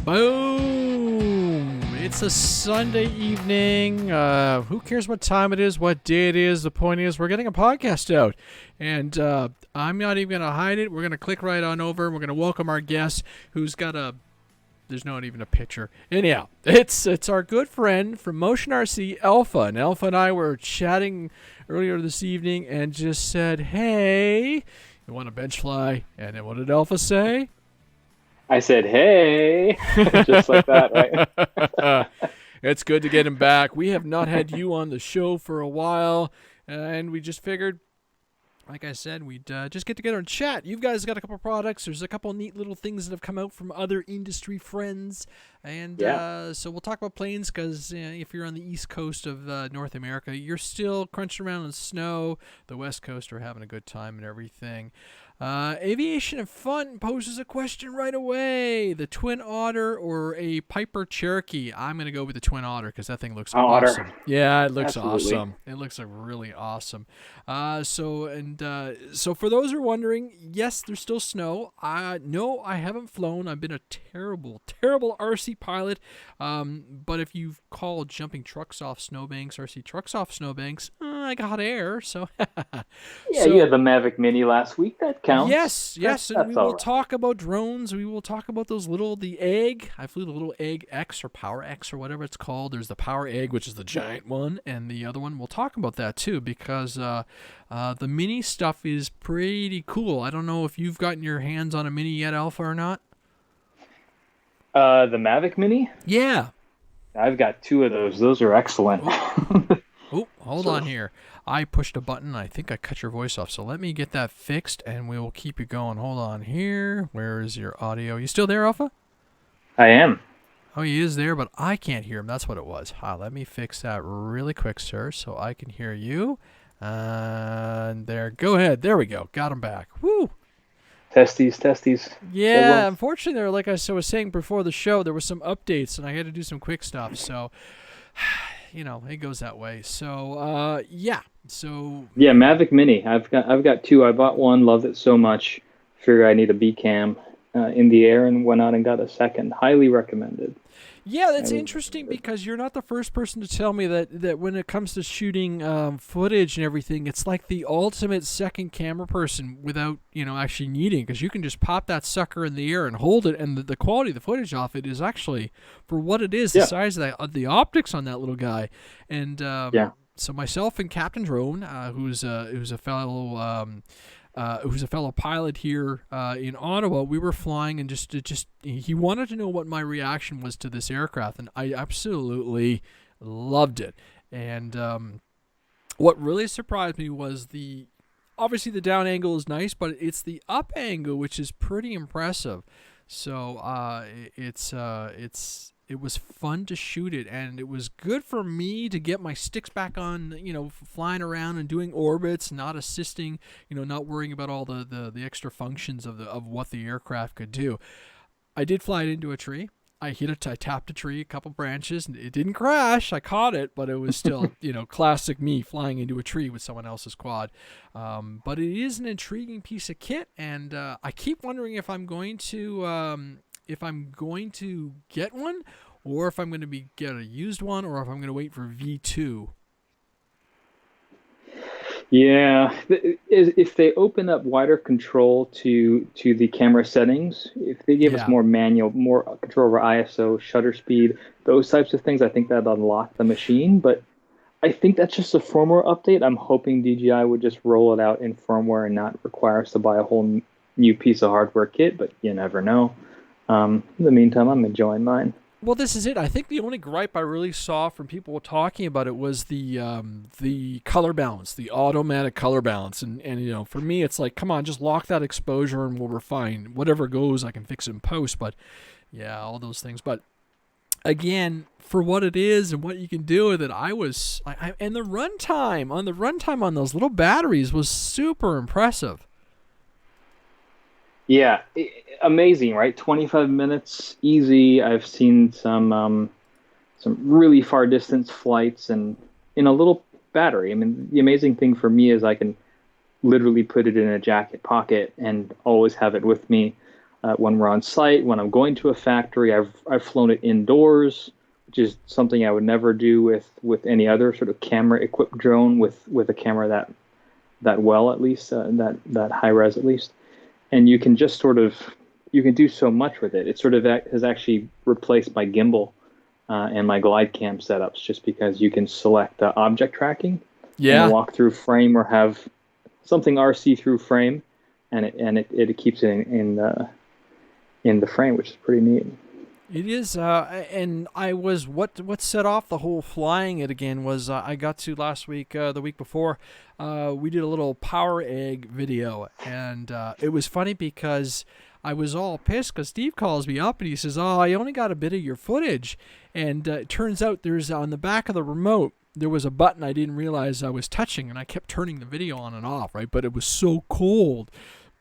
Boom! It's a Sunday evening. Who cares what time it is, what day it is? The point is, we're getting a podcast out. And I'm not even going to hide it. We're going to click right on over. We're going to welcome our guest who's got a... There's not even a picture. Anyhow, it's our good friend from Motion RC, Alpha. And Alpha and I were chatting earlier this evening and just said, hey, you want a bench fly? And then what did Alpha say? I said, hey, just like that, right? It's good to get him back. We have not had you on the show for a while, and we just figured, like I said, we'd just get together and chat. You guys got a couple products. There's a couple neat little things that have come out from other industry friends, and so we'll talk about planes because if you're on the east coast of North America, you're still crunching around in snow. The west coast are having a good time and everything. Aviation and Fun poses a question right away. The Twin Otter or a Piper Cherokee? I'm going to go with the Twin Otter because that thing looks awesome. Otter. Yeah, it looks Absolutely. awesome. It looks really awesome. So for those who are wondering, yes, there's still snow. No, I haven't flown. I've been a terrible RC pilot. But if you call jumping trucks off snowbanks, RC trucks off snowbanks, I got air. So Yeah, you had the Mavic Mini last week. That counts. Yes, and we all will right. talk about drones. We will talk about the egg. I flew the little egg X or Power X or whatever it's called. There's the Power Egg, which is the giant one, and the other one. We'll talk about that too because the mini stuff is pretty cool. I don't know if you've gotten your hands on a mini yet, Alpha, or not. The Mavic Mini? Yeah. I've got two of those. Those are excellent. Oh, hold on here. I pushed a button. I think I cut your voice off. So let me get that fixed, and we will keep you going. Hold on here. Where is your audio? You still there, Alpha? I am. Oh, he is there, but I can't hear him. That's what it was. Let me fix that really quick, sir, so I can hear you. And there. Go ahead. There we go. Got him back. Woo! Testes. Yeah, unfortunately, like I was saying before the show, there were some updates, and I had to do some quick stuff. So, it goes that way. So, yeah. So Yeah, Mavic Mini. I've got two. I bought one, loved it so much. Figured I need a B cam in the air, and went out and got a second. Highly recommended. yeah, that's interesting because you're not the first person to tell me that when it comes to shooting footage and everything, it's like the ultimate second camera person without actually needing, because you can just pop that sucker in the air and hold it, and the quality of the footage off it is actually, for what it is, the size of the optics on that little guy, and So myself and Captain Drone, who's a fellow pilot here in Ottawa, we were flying, and just he wanted to know what my reaction was to this aircraft, and I absolutely loved it. And what really surprised me was obviously the down angle is nice, but it's the up angle which is pretty impressive. So it was fun to shoot it, and it was good for me to get my sticks back on, flying around and doing orbits, not assisting, not worrying about all the extra functions of what the aircraft could do. I did fly it into a tree. I tapped a tree, a couple branches, and it didn't crash. I caught it, but it was still, classic me flying into a tree with someone else's quad. But it is an intriguing piece of kit, and I keep wondering if I'm going to get one, or if I'm going to get a used one, or if I'm going to wait for V2. Yeah, if they open up wider control to the camera settings, if they give us more control over ISO, shutter speed, those types of things, I think that'd unlock the machine. But I think that's just a firmware update. I'm hoping DJI would just roll it out in firmware and not require us to buy a whole new piece of hardware kit, but you never know. In the meantime, I'm enjoying mine. Well, this is it. I think the only gripe I really saw from people talking about it was the color balance, the automatic color balance. And for me, it's like, come on, just lock that exposure and we'll refine. Whatever goes, I can fix it in post. But, yeah, all those things. But, again, for what it is and what you can do with it, and the runtime on those little batteries was super impressive. Yeah, amazing, right? 25 minutes, easy. I've seen some really far distance flights and in a little battery. I mean, the amazing thing for me is I can literally put it in a jacket pocket and always have it with me. when we're on site, when I'm going to a factory. I've flown it indoors, which is something I would never do with any other sort of camera equipped drone with a camera that well, at least that high res at least. And you can just sort of, you can do so much with it. It sort of has actually replaced my gimbal and my glide cam setups, just because you can select object tracking, and walk through frame, or have something RC through frame, and it keeps it in the frame, which is pretty neat. It is, and I was what set off the whole flying it again was I got to last week, the week before, we did a little power egg video, and it was funny because I was all pissed because Steve calls me up and he says, "Oh, I only got a bit of your footage," and it turns out there's on the back of the remote there was a button I didn't realize I was touching, and I kept turning the video on and off, right? But it was so cold.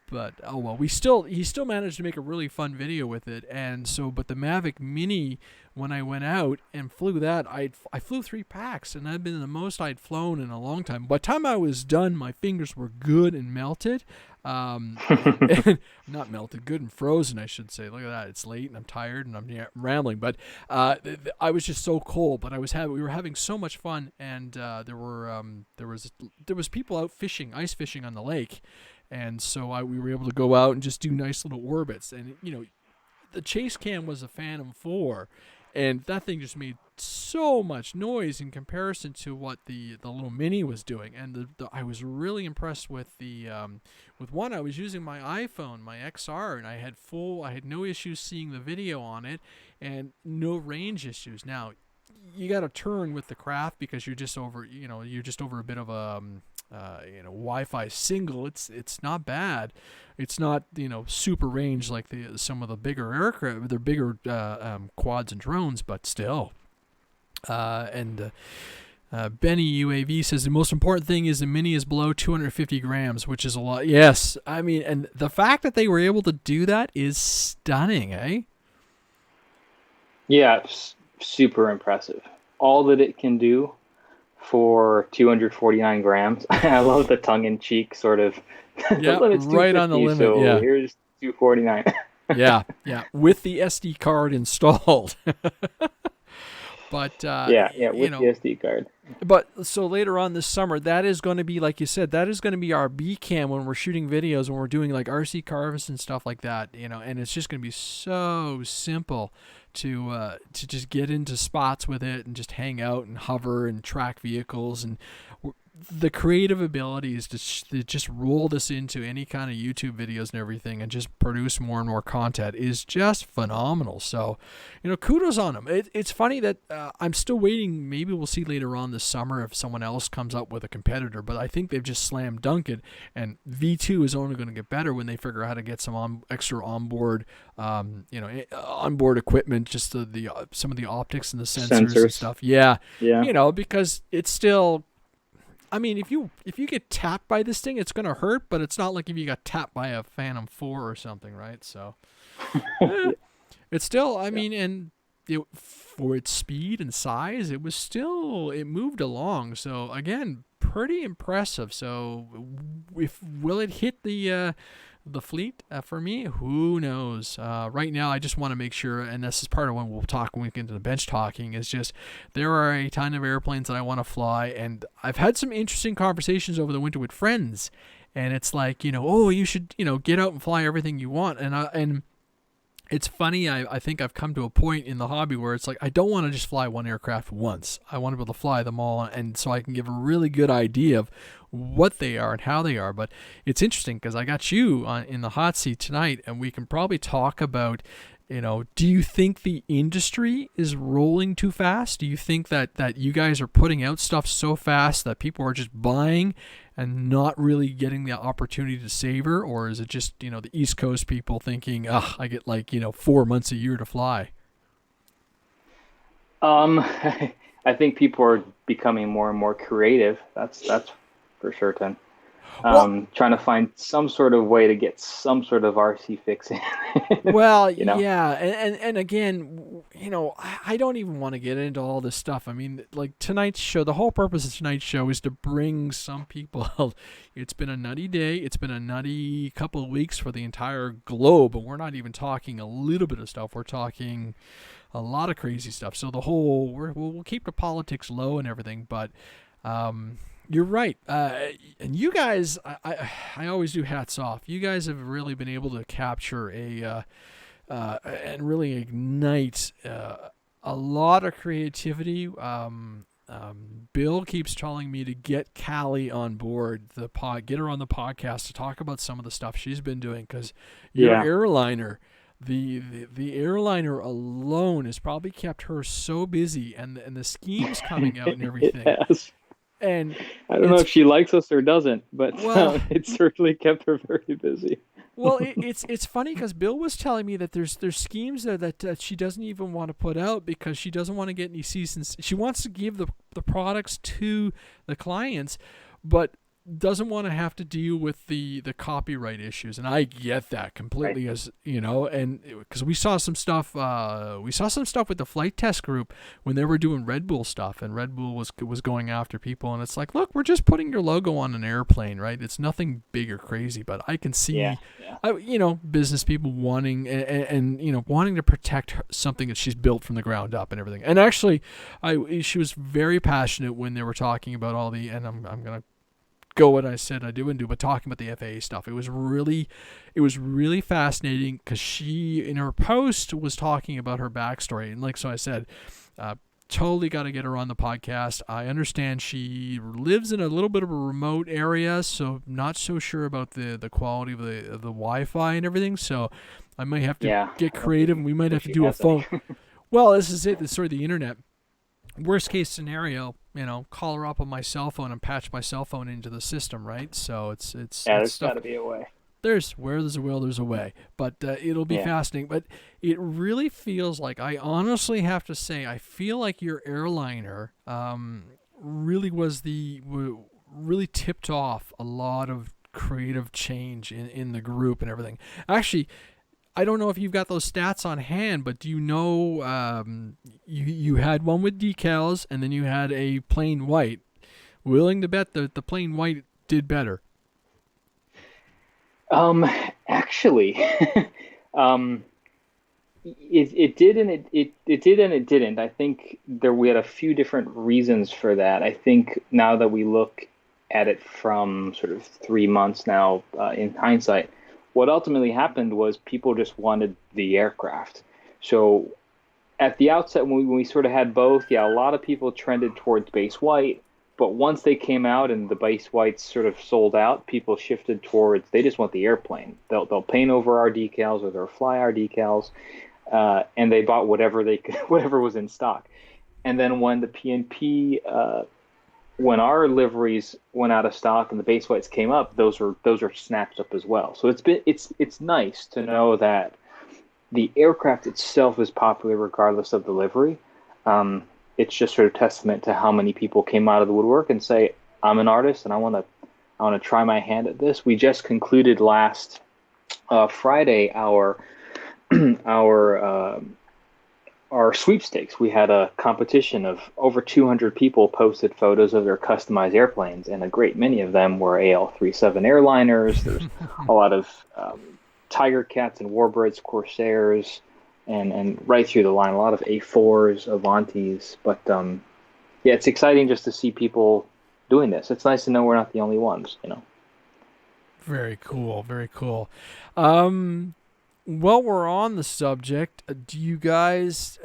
But oh well, he still managed to make a really fun video with it. And so, but the Mavic Mini, when I went out and flew that, I flew 3 packs, and that'd been the most I'd flown in a long time. By the time I was done, my fingers were good and melted. Not melted, good and frozen, I should say. Look at that, it's late and I'm tired and I'm rambling. But I was just so cold. But we were having so much fun, and there was people out fishing, ice fishing on the lake. And so we were able to go out and just do nice little orbits. And, the chase cam was a Phantom 4, and that thing just made so much noise in comparison to what the little Mini was doing. And I was really impressed with with one. I was using my iPhone, my XR, and I had no issues seeing the video on it, and no range issues. Now, you got to turn with the craft because you're just over a bit of a Wi-Fi single. It's not bad. It's not super range like some of the bigger aircraft, the bigger quads and drones, but still. Benny UAV says the most important thing is the Mini is below 250 grams, which is a lot. Yes, I mean, and the fact that they were able to do that is stunning, eh? Yeah, super impressive. All that it can do for 249 grams. I love the tongue-in-cheek sort of. Yeah, right on the limit. So yeah, here's 249. yeah, with the SD card installed. But with the SD card. But so later on this summer, that is going to be, like you said, that is going to be our B cam when we're shooting videos, when we're doing like RC carves and stuff like that. And it's just going to be so simple to just get into spots with it and just hang out and hover and track vehicles, and the creative abilities to just roll this into any kind of YouTube videos and everything and just produce more and more content is just phenomenal. So, kudos on them. It's funny that I'm still waiting. Maybe we'll see later on this summer if someone else comes up with a competitor, but I think they've just slam dunked it, and V2 is only going to get better when they figure out how to get some extra onboard onboard equipment, just some of the optics and the sensors and stuff. Yeah. Because it's still, I mean, if you get tapped by this thing, it's going to hurt, but it's not like if you got tapped by a Phantom 4 or something, right? So it's still, I mean, and for its speed and size, it moved along. So again, pretty impressive. So will it hit the Flite for me? Who knows? Right now, I just want to make sure, and this is part of when we'll talk when we get into the bench talking, is just there are a ton of airplanes that I want to fly, and I've had some interesting conversations over the winter with friends, and it's like, you should, get out and fly everything you want, and it's funny, I think I've come to a point in the hobby where it's like I don't want to just fly one aircraft once. I want to be able to fly them all, and so I can give a really good idea of what they are and how they are. But it's interesting because I got you in the hot seat tonight, and we can probably talk about, do you think the industry is rolling too fast? Do you think that you guys are putting out stuff so fast that people are just buying and not really getting the opportunity to savor? Or is it just, the East Coast people thinking, I get 4 months a year to fly? I think people are becoming more and more creative. That's for certain. Well, trying to find some sort of way to get some sort of RC fix in. Well, You know? yeah, and again, I don't even want to get into all this stuff. I mean, like tonight's show, the whole purpose of tonight's show is to bring some people out. It's been a nutty day. It's been a nutty couple of weeks for the entire globe, and we're not even talking a little bit of stuff. We're talking a lot of crazy stuff. So we'll keep the politics low and everything, but you're right. And you guys, I always do hats off. You guys have really been able to capture and really ignite a lot of creativity. Bill keeps telling me to get Callie on board get her on the podcast to talk about some of the stuff she's been doing, because your airliner. The airliner alone has probably kept her so busy, and the schemes coming out and everything. Yes. And I don't know if she likes us or doesn't, but well, it certainly kept her very busy. well, it's funny because Bill was telling me that there's schemes there that she doesn't even want to put out because she doesn't want to get any seasons. She wants to give the products to the clients, but doesn't want to have to deal with the copyright issues, and I get that completely, Right. as you know, and because we saw some stuff with the Flight Test group when they were doing Red Bull stuff, and Red Bull was going after people, and it's like, look, we're just putting your logo on an airplane, right? It's nothing big or crazy, but I can see, business people wanting and wanting to protect something that she's built from the ground up and everything. And actually, she was very passionate when they were talking about all the, and I'm gonna go what I said I do and do, but talking about the FAA stuff, it was really fascinating because she in her post was talking about her backstory, and so I said, totally got to get her on the podcast. I understand she lives in a little bit of a remote area, so not so sure about the quality of the Wi-Fi and everything. So I might have to get creative, and we might have to do a phone. Well, this is it. It's sort of the internet. Worst case scenario, call her up on my cell phone and patch my cell phone into the system, right? So it's There's got to be a way. Where there's a will, there's a way. But it'll be fascinating. But it really feels like, I honestly have to say, I feel like your airliner really really tipped off a lot of creative change in the group and everything. Actually, I don't know if you've got those stats on hand, but do you know you had one with decals and then you had a plain white. Willing to bet the plain white did better. Actually, it did and it did and it didn't. I think we had a few different reasons for that. I think now that we look at it from sort of 3 months now, in hindsight, what ultimately happened was people just wanted the aircraft. So at the outset, when we sort of had both, a lot of people trended towards base white. But once they came out and the base whites sort of sold out, people shifted towards, they just want the airplane. They'll paint over our decals or they'll fly our decals, and they bought whatever whatever was in stock. And then when the PNP when our liveries went out of stock and the base whites came up, those are snapped up as well. So it's nice to know that the aircraft itself is popular regardless of the livery. It's just sort of testament to how many people came out of the woodwork and say, I'm an artist and I want to try my hand at this. We just concluded last Friday our sweepstakes. We had a competition of over 200 people posted photos of their customized airplanes, and a great many of them were AL-37 airliners. There's a lot of Tiger Cats and Warbirds, Corsairs, and right through the line, a lot of A4s, Avantis. But it's exciting just to see people doing this. It's nice to know we're not the only ones, Very cool, very cool. While we're on the subject, do you guys,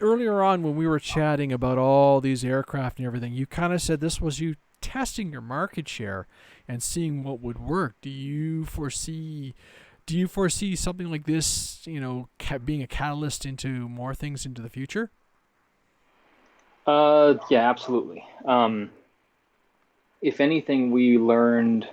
earlier on when we were chatting about all these aircraft and everything, you kind of said this was you testing your market share and seeing what would work. Do you foresee something like this, being a catalyst into more things into the future? Yeah, absolutely. If anything, we learned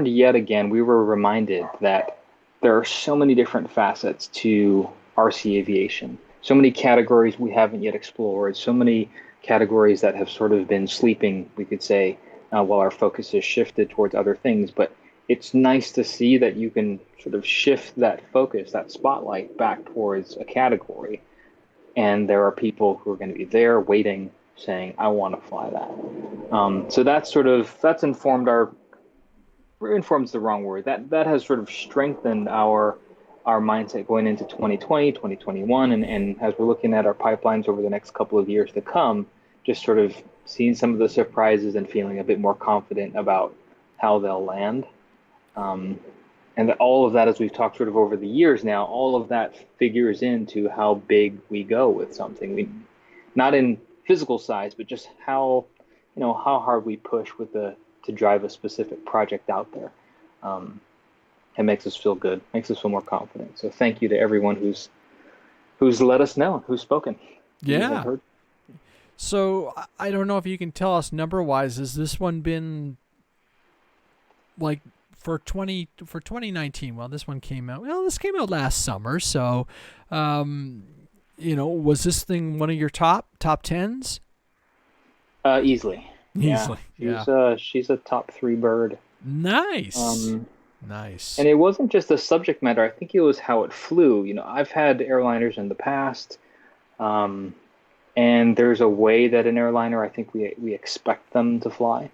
yet again, we were reminded that there are so many different facets to RC aviation. so many categories we haven't yet explored, so many categories that have sort of been sleeping, we could say, while our focus has shifted towards other things. But it's nice to see that you can sort of shift that focus, that spotlight back towards a category. And there are people who are going to be there waiting, saying, I want to fly that. So that's informs the wrong word. That has sort of strengthened our mindset going into 2020, 2021, and as we're looking at our pipelines over the next couple of years to come, just sort of seeing some of the surprises and feeling a bit more confident about how they'll land. And all of that, as we've talked sort of over the years now, all of that figures into how big we go with something. Not in physical size, but just how hard we push to drive a specific project out there. It makes us feel good, makes us feel more confident. So thank you to everyone who's let us know, who's spoken. Yeah. So I don't know if you can tell us number-wise, has this one been like for 2019? Well, this one came out. Well, this came out last summer, so was this thing one of your top tens? Easily. Easily. Yeah. She's a top 3 bird. Nice. Nice. And it wasn't just the subject matter. I think it was how it flew. I've had airliners in the past, and there's a way that an airliner, I think we expect them to fly.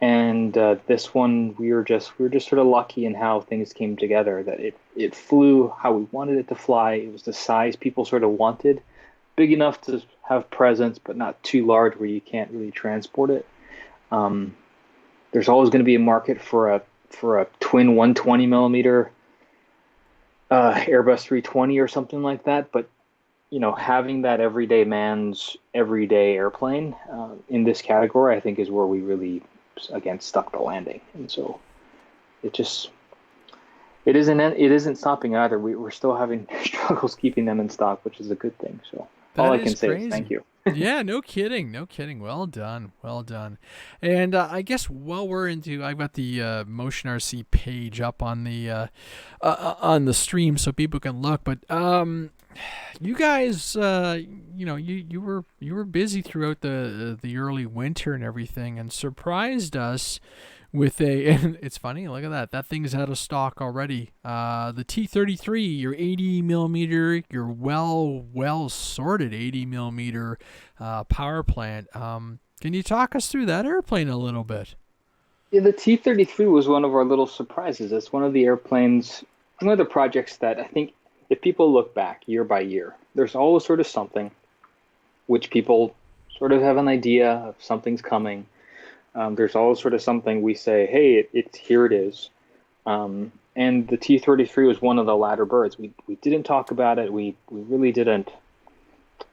And this one, we were just sort of lucky in how things came together. That it flew how we wanted it to fly. It was the size people sort of wanted, big enough to have presence, but not too large where you can't really transport it. There's always going to be a market for a twin 120 millimeter Airbus 320 or something like that. But having that everyday man's everyday airplane in this category, I think, is where we really again stuck the landing. And so it isn't stopping either. We're still having struggles keeping them in stock, which is a good thing. So all I can say is thank you. Yeah, no kidding. Well done. And I guess while we're into, I've got the Motion RC page up on the stream so people can look. But you guys, you were busy throughout the early winter and everything, and surprised us with and it's funny, look at that. That thing's out of stock already. The T-33, your 80 millimeter, your well sorted 80 millimeter power plant. Can you talk us through that airplane a little bit? Yeah, the T-33 was one of our little surprises. It's one of the projects that I think if people look back year by year, there's always sort of something which people sort of have an idea of something's coming. There's always sort of something we say, hey, here it is. And the T-33 was one of the latter birds. We didn't talk about it. We really didn't.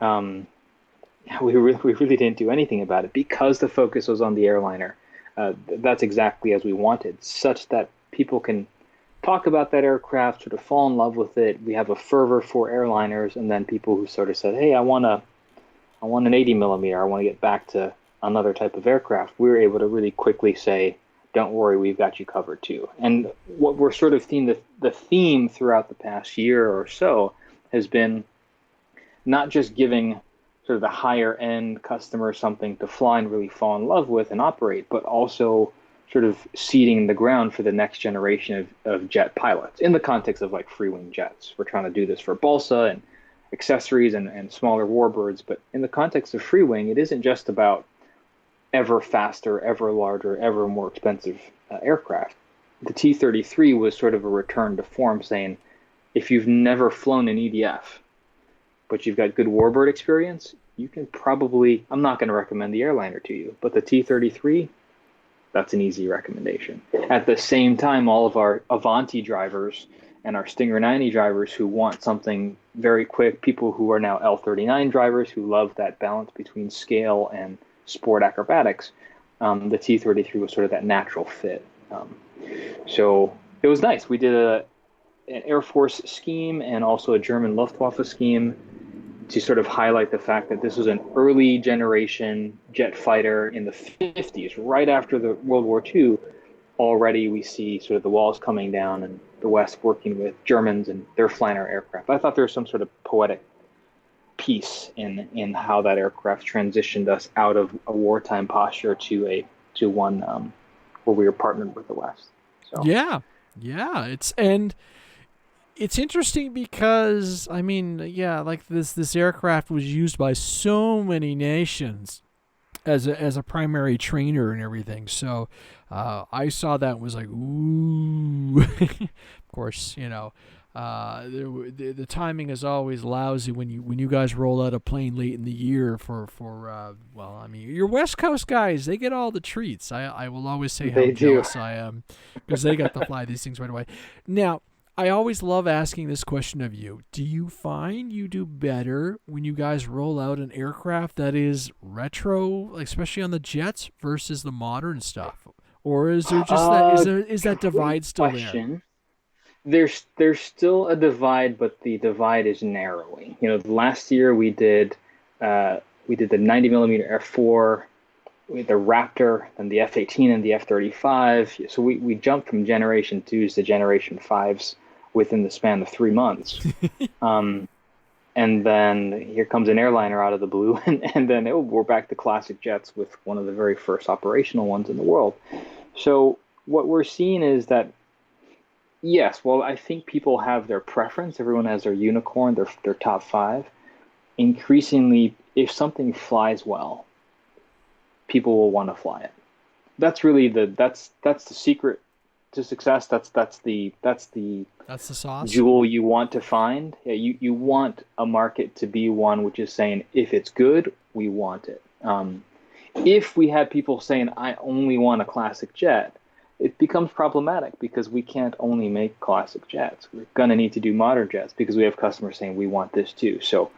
We really didn't do anything about it because the focus was on the airliner. That's exactly as we wanted, such that people can talk about that aircraft, sort of fall in love with it. We have a fervor for airliners, and then people who sort of said, hey, I want an 80 millimeter. I want to get back to another type of aircraft. We were able to really quickly say, don't worry, we've got you covered too. And what we're sort of the theme throughout the past year or so has been not just giving sort of the higher end customer something to fly and really fall in love with and operate, but also sort of seeding the ground for the next generation of jet pilots in the context of like free-wing jets. We're trying to do this for balsa and accessories and smaller warbirds, but in the context of free-wing, it isn't just about ever faster, ever larger, ever more expensive aircraft. The T-33 was sort of a return to form, saying, if you've never flown an EDF, but you've got good warbird experience, you can probably, I'm not going to recommend the airliner to you, but the T-33, that's an easy recommendation. At the same time, all of our Avanti drivers and our Stinger 90 drivers who want something very quick, people who are now L39 drivers who love that balance between scale and sport acrobatics, the T-33 was sort of that natural fit. So it was nice. We did an Air Force scheme and also a German Luftwaffe scheme to sort of highlight the fact that this was an early generation jet fighter in the 50s, right after the World War II. Already we see sort of the walls coming down and the West working with Germans and their flying our aircraft. I thought there was some sort of poetic piece in how that aircraft transitioned us out of a wartime posture to one where we were partnered with the West. So Yeah. Yeah. It's interesting because I mean, yeah, like this aircraft was used by so many nations as a primary trainer and everything. So I saw that and was like, ooh. Of course, the timing is always lousy when you guys roll out a plane late in the year for well, I mean, your West Coast guys, they get all the treats. I will always say how they do. jealous I am because they got to fly these things right away. Now, I always love asking this question of you. Do you find you do better when you guys roll out an aircraft that is retro, like especially on the jets, versus the modern stuff? Or is there just is that Great divide still there? question. There's still a divide, but the divide is narrowing. Last year we did the 90 millimeter F4, with the Raptor, and the F-18 and the F-35. So we jumped from Generation 2s to Generation 5s within the span of 3 months. And then here comes an airliner out of the blue, and then we're back to classic jets with one of the very first operational ones in the world. So what we're seeing is that, yes, well, I think people have their preference. Everyone has their unicorn, their top five. Increasingly, if something flies well, people will want to fly it. That's really that's the secret to success. That's the sauce. jewel you want to find. Yeah, you want a market to be one which is saying, if it's good, we want it. If we have people saying, I only want a classic jet, it becomes problematic because we can't only make classic jets. We're going to need to do modern jets because we have customers saying we want this too. So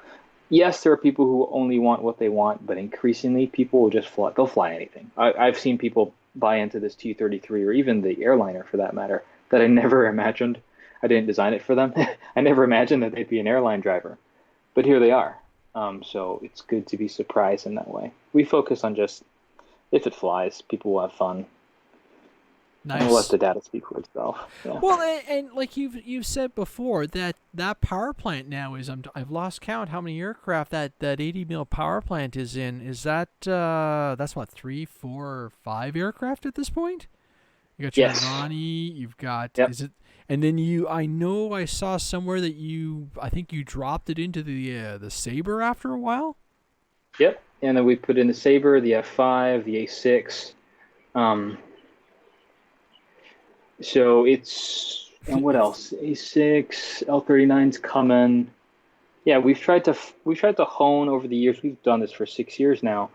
yes, there are people who only want what they want, but increasingly people will just fly. They'll fly anything. I've seen people buy into this T-33 or even the Airliner for that matter that I never imagined. I didn't design it for them. I never imagined that they'd be an airline driver, but here they are. So it's good to be surprised in that way. We focus on just, if it flies, people will have fun. Nice. And we'll let the data speak for itself. Yeah. Well, and like you've said before, that power plant now is I've lost count how many aircraft that 80 mil power plant is in. Is that that's what 3, 4, or 5 aircraft at this point? You got your Yes. Irani, you've got Yep. is it, and then I know I saw somewhere that I think you dropped it into the SABRE after a while. Yep. And then we put in the SABRE, the F5, the A6. So it's, and what else? A6, L39's coming. Yeah, we've tried to hone over the years. We've done this for 6 years now,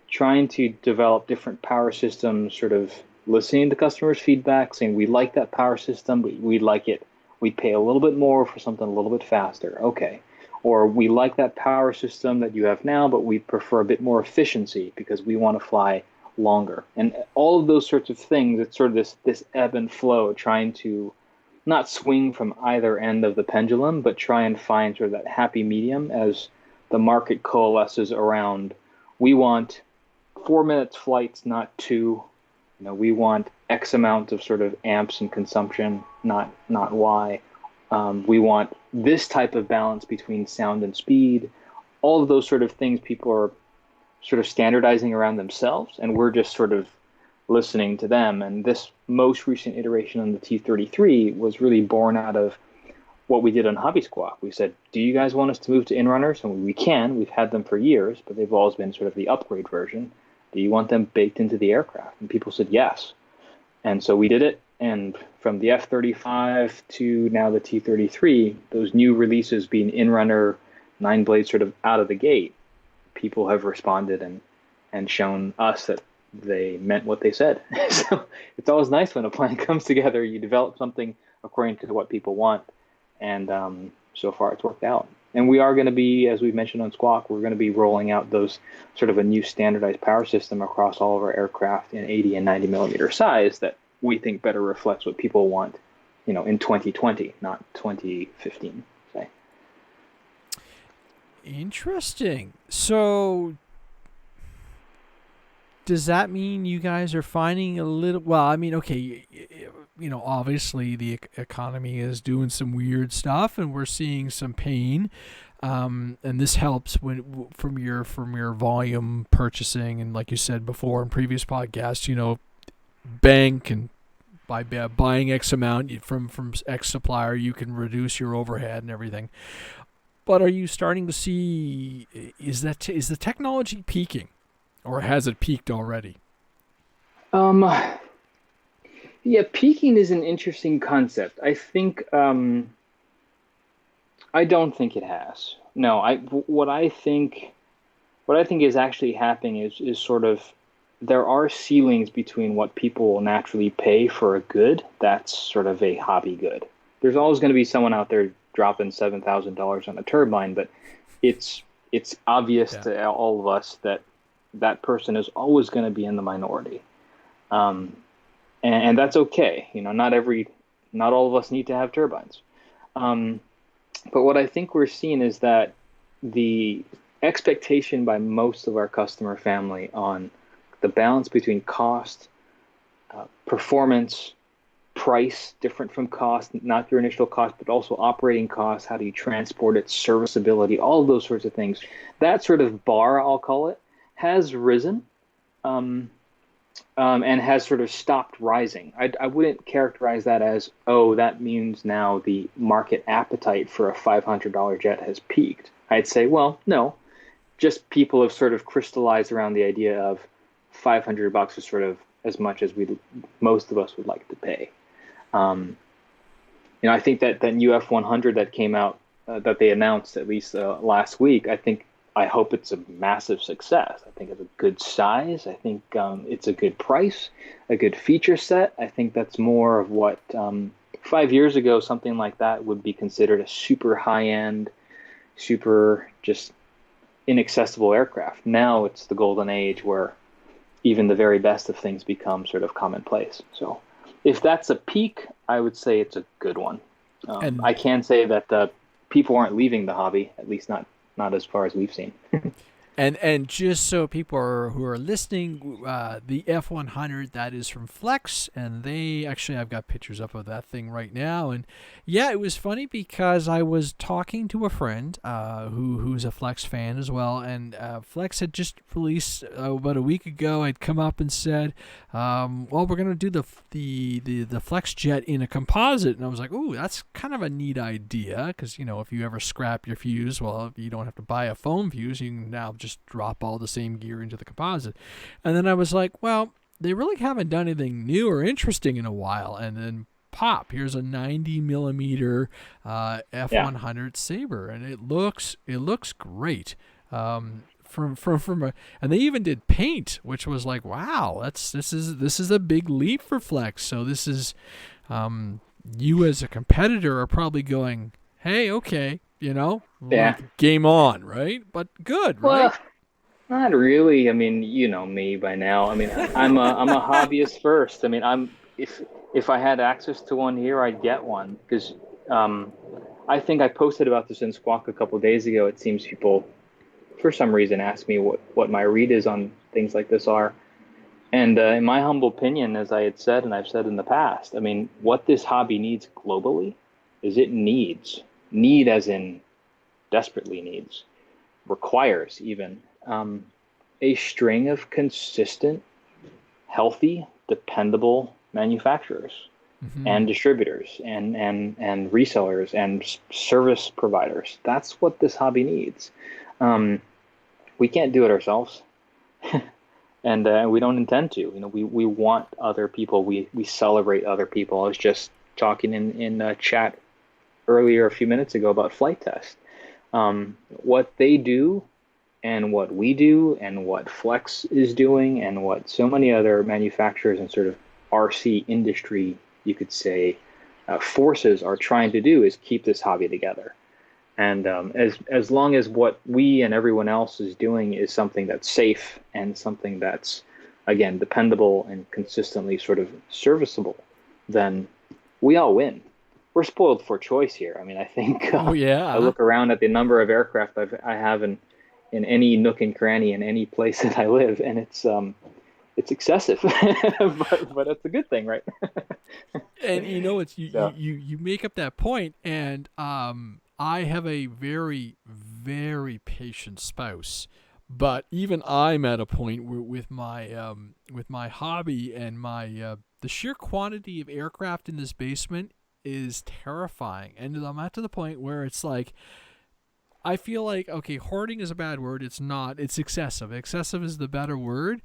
trying to develop different power systems, sort of listening to customers' feedback, saying we like that power system, but we like it. We'd pay a little bit more for something a little bit faster. Okay. Or we like that power system that you have now, but we prefer a bit more efficiency because we want to fly longer. And all of those sorts of things, it's sort of this ebb and flow, trying to not swing from either end of the pendulum, but try and find sort of that happy medium as the market coalesces around, we want 4 minutes flights, not 2. We want X amount of sort of amps and consumption, not Y. We want this type of balance between sound and speed. All of those sort of things people are sort of standardizing around themselves, and we're just sort of listening to them. And this most recent iteration on the T-33 was really born out of what we did on Hobby Squawk. We said, do you guys want us to move to in-runners? And we can. We've had them for years, but they've always been sort of the upgrade version. Do you want them baked into the aircraft? And people said yes. And so we did it. And from the F-35 to now the T-33, those new releases being in-runner, 9-blade sort of out of the gate, people have responded and shown us that they meant what they said. So it's always nice when a plan comes together. You develop something according to what people want, and so far it's worked out. And we are going to be, as we mentioned on Squawk, we're going to be rolling out those sort of a new standardized power system across all of our aircraft in 80 and 90 millimeter size that we think better reflects what people want, in 2020, not 2015. Say. Interesting. So does that mean you guys are finding a little, well, I mean, okay, obviously the economy is doing some weird stuff and we're seeing some pain. and this helps from your volume purchasing, and like you said before in previous podcasts, bank, and by buying X amount from X supplier, you can reduce your overhead and everything. But are you starting to see, is the technology peaking, or has it peaked already? Um, yeah, peaking is an interesting concept. I don't think it has. No, what I think is actually happening is sort of there are ceilings between what people will naturally pay for a good that's sort of a hobby good. There's always going to be someone out there dropping $7,000 on a turbine, but it's obvious Yeah. to all of us that that person is always going to be in the minority, um, and that's okay. Not all of us need to have turbines. Um, but what I think we're seeing is that the expectation by most of our customer family on the balance between cost, performance, price, different from cost, not your initial cost, but also operating costs, how do you transport it, serviceability, all of those sorts of things. That sort of bar, I'll call it, has risen. Um, and has sort of stopped rising. I wouldn't characterize that as, oh, that means now the market appetite for a $500 jet has peaked. I'd say, well, no, just people have sort of crystallized around the idea of $500 is sort of as much as most of us would like to pay. Um, I think that UF 100 that came out, that they announced at least last week, I hope it's a massive success. I think it's a good size. I think it's a good price, a good feature set. I think that's more of what 5 years ago, something like that would be considered a super high-end, super just inaccessible aircraft. Now it's the golden age where even the very best of things become sort of commonplace. So if that's a peak, I would say it's a good one. And I can say that people aren't leaving the hobby, at least not as far as we've seen. And just so people who are listening, the F100, that is from Flex, and I've got pictures up of that thing right now, and yeah, it was funny because I was talking to a friend who's a Flex fan as well, and Flex had just released about a week ago. I'd come up and said, well, we're gonna do the Flex jet in a composite, and I was like, ooh, that's kind of a neat idea, because if you ever scrap your fuse, well, you don't have to buy a foam fuse. You can now just drop all the same gear into the composite. And then I was like, well, they really haven't done anything new or interesting in a while. And then pop, here's a 90 millimeter F100 Sabre, and it looks great. And they even did paint, which was like, wow, this is a big leap for Flex. So this is you as a competitor are probably going, hey, okay, Yeah. game on, right? But good, right? Well, not really. I mean, you know me by now. I mean, I'm a hobbyist first. I mean, if I had access to one here, I'd get one because I think I posted about this in Squawk a couple of days ago. It seems people, for some reason, ask me what my read is on things like this are. And in my humble opinion, as I had said and I've said in the past, I mean, what this hobby needs globally is need as in desperately needs, requires even a string of consistent, healthy, dependable manufacturers and distributors and resellers and service providers. That's what this hobby needs. We can't do it ourselves. And we don't intend to. We want other people. We celebrate other people. I was just talking in chat earlier a few minutes ago about Flight Test. What they do and what we do and what Flex is doing and what so many other manufacturers and sort of RC industry, you could say, forces are trying to do is keep this hobby together. And as long as what we and everyone else is doing is something that's safe and something that's, again, dependable and consistently sort of serviceable, then we all win. We're spoiled for choice here. I mean, I think Oh yeah. I look around at the number of aircraft I have in any nook and cranny in any place that I live, and it's excessive, but it's a good thing, right? And it's So, you make up that point, and I have a very, very patient spouse. But even I'm at a point where with my hobby and my the sheer quantity of aircraft in this basement is terrifying, and I'm at to the point where it's like I feel like, okay, hoarding is a bad word. It's not. It's excessive. Excessive is the better word.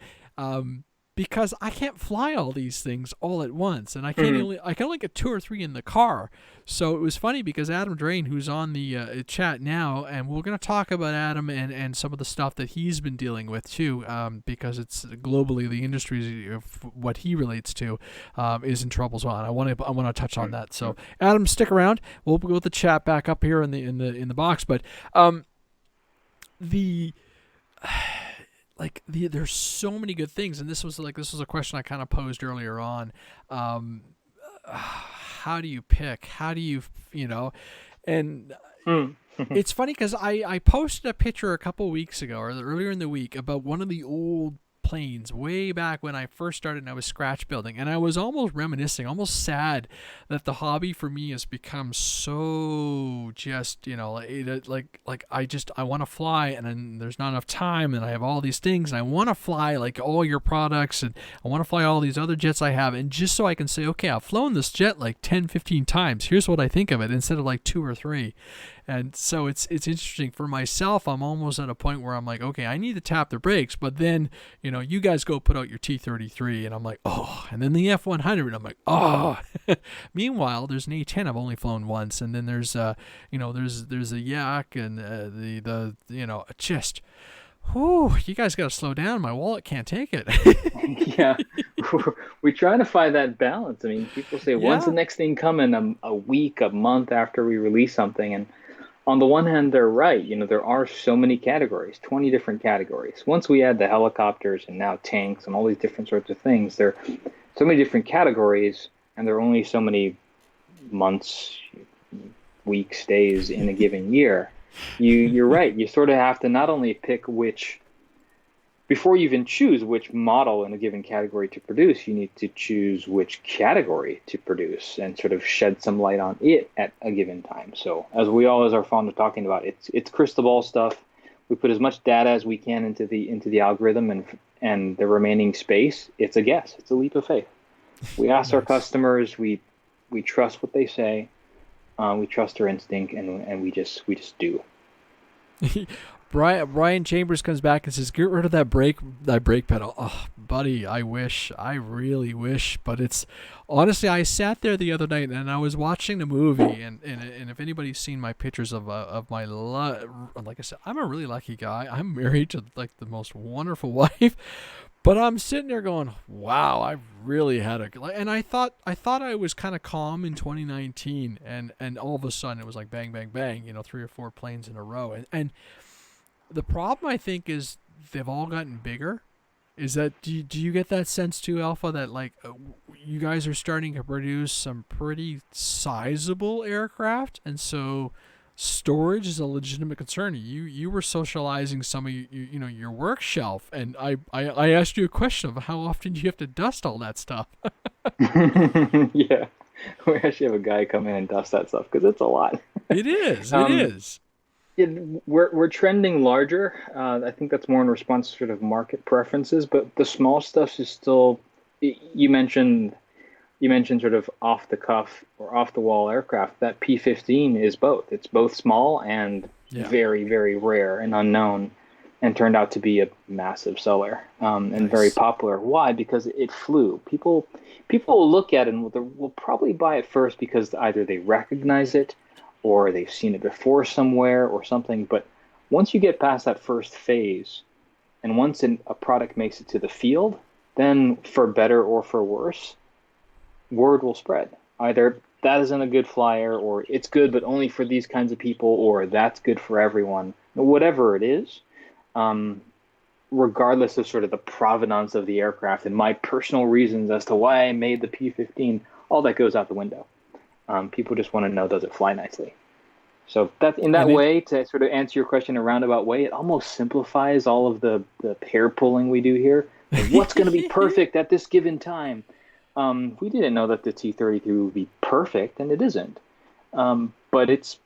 Because I can't fly all these things all at once, and I can only get 2 or 3 in the car. So it was funny because Adam Drain, who's on the chat now, and we're going to talk about Adam and some of the stuff that he's been dealing with too, because it's globally the industry of what he relates to is in trouble as well. And I want to touch on that. So Adam, stick around. We'll go with the chat back up here in the box, but there's so many good things, and this was a question I kind of posed earlier on. How do you pick? How do you And it's funny because I posted a picture a couple weeks ago or earlier in the week about one of the old planes way back when I first started and I was scratch building, and I was almost reminiscing, almost sad that the hobby for me has become so just I want to fly, and then there's not enough time, and I have all these things, and I want to fly like all your products, and I want to fly all these other jets I have, and just so I can say, okay, I've flown this jet like 10-15 times, here's what I think of it, instead of like 2 or 3. And so it's interesting for myself. I'm almost at a point where I'm like, okay, I need to tap the brakes. But then, you guys go put out your T-33, and I'm like, oh. And then the F-100, I'm like, oh. Meanwhile, there's an A-10 I've only flown once, and then there's there's a Yak and just. Whew, you guys got to slow down. My wallet can't take it. Yeah, we try to find that balance. I mean, people say, when's the next thing coming? A week, a month after we release something, and on the one hand, they're right. There are so many categories, 20 different categories. Once we add the helicopters and now tanks and all these different sorts of things, there are so many different categories, and there are only so many months, weeks, days in a given year. You're right. You sort of have to not only pick before you even choose which model in a given category to produce, you need to choose which category to produce and sort of shed some light on it at a given time. So as we always are fond of talking about, it's crystal ball stuff. We put as much data as we can into the algorithm, and the remaining space, it's a guess. It's a leap of faith. We ask our customers, we trust what they say, we trust their instinct, and we just do. Brian Chambers comes back and says, "Get rid of that brake pedal." Oh, buddy, I really wish, but it's honestly, I sat there the other night and I was watching the movie, and if anybody's seen my pictures of my like I said, I'm a really lucky guy. I'm married to like the most wonderful wife, but I'm sitting there going, "Wow, I really had and I thought I was kind of calm in 2019, and all of a sudden it was like bang, bang, bang, 3 or 4 planes in a row, and the problem, I think, is they've all gotten bigger. Is that do you get that sense too, Alpha, that like you guys are starting to produce some pretty sizable aircraft, and so storage is a legitimate concern? You were socializing some of your work shelf, and I asked you a question of how often do you have to dust all that stuff? Yeah, we actually have a guy come in and dust that stuff because it's a lot. It is. It is. We're trending larger. I think that's more in response to sort of market preferences, but the small stuff is still. You mentioned sort of off the cuff or off the wall aircraft. That P-15 is both. It's both small and very, very rare and unknown, and turned out to be a massive seller and very popular. Why? Because it flew. People will look at it and will probably buy it first because either they recognize it, or they've seen it before somewhere or something. But once you get past that first phase, and once a product makes it to the field, then for better or for worse, word will spread. Either that isn't a good flyer, or it's good but only for these kinds of people, or that's good for everyone. Whatever it is, regardless of sort of the provenance of the aircraft and my personal reasons as to why I made the P-15, all that goes out the window. People just want to know, does it fly nicely? So that in that way, to sort of answer your question in a roundabout way, it almost simplifies all of the hair pulling we do here. Like, what's going to be perfect at this given time? We didn't know that the T-33 would be perfect, and it isn't. But it's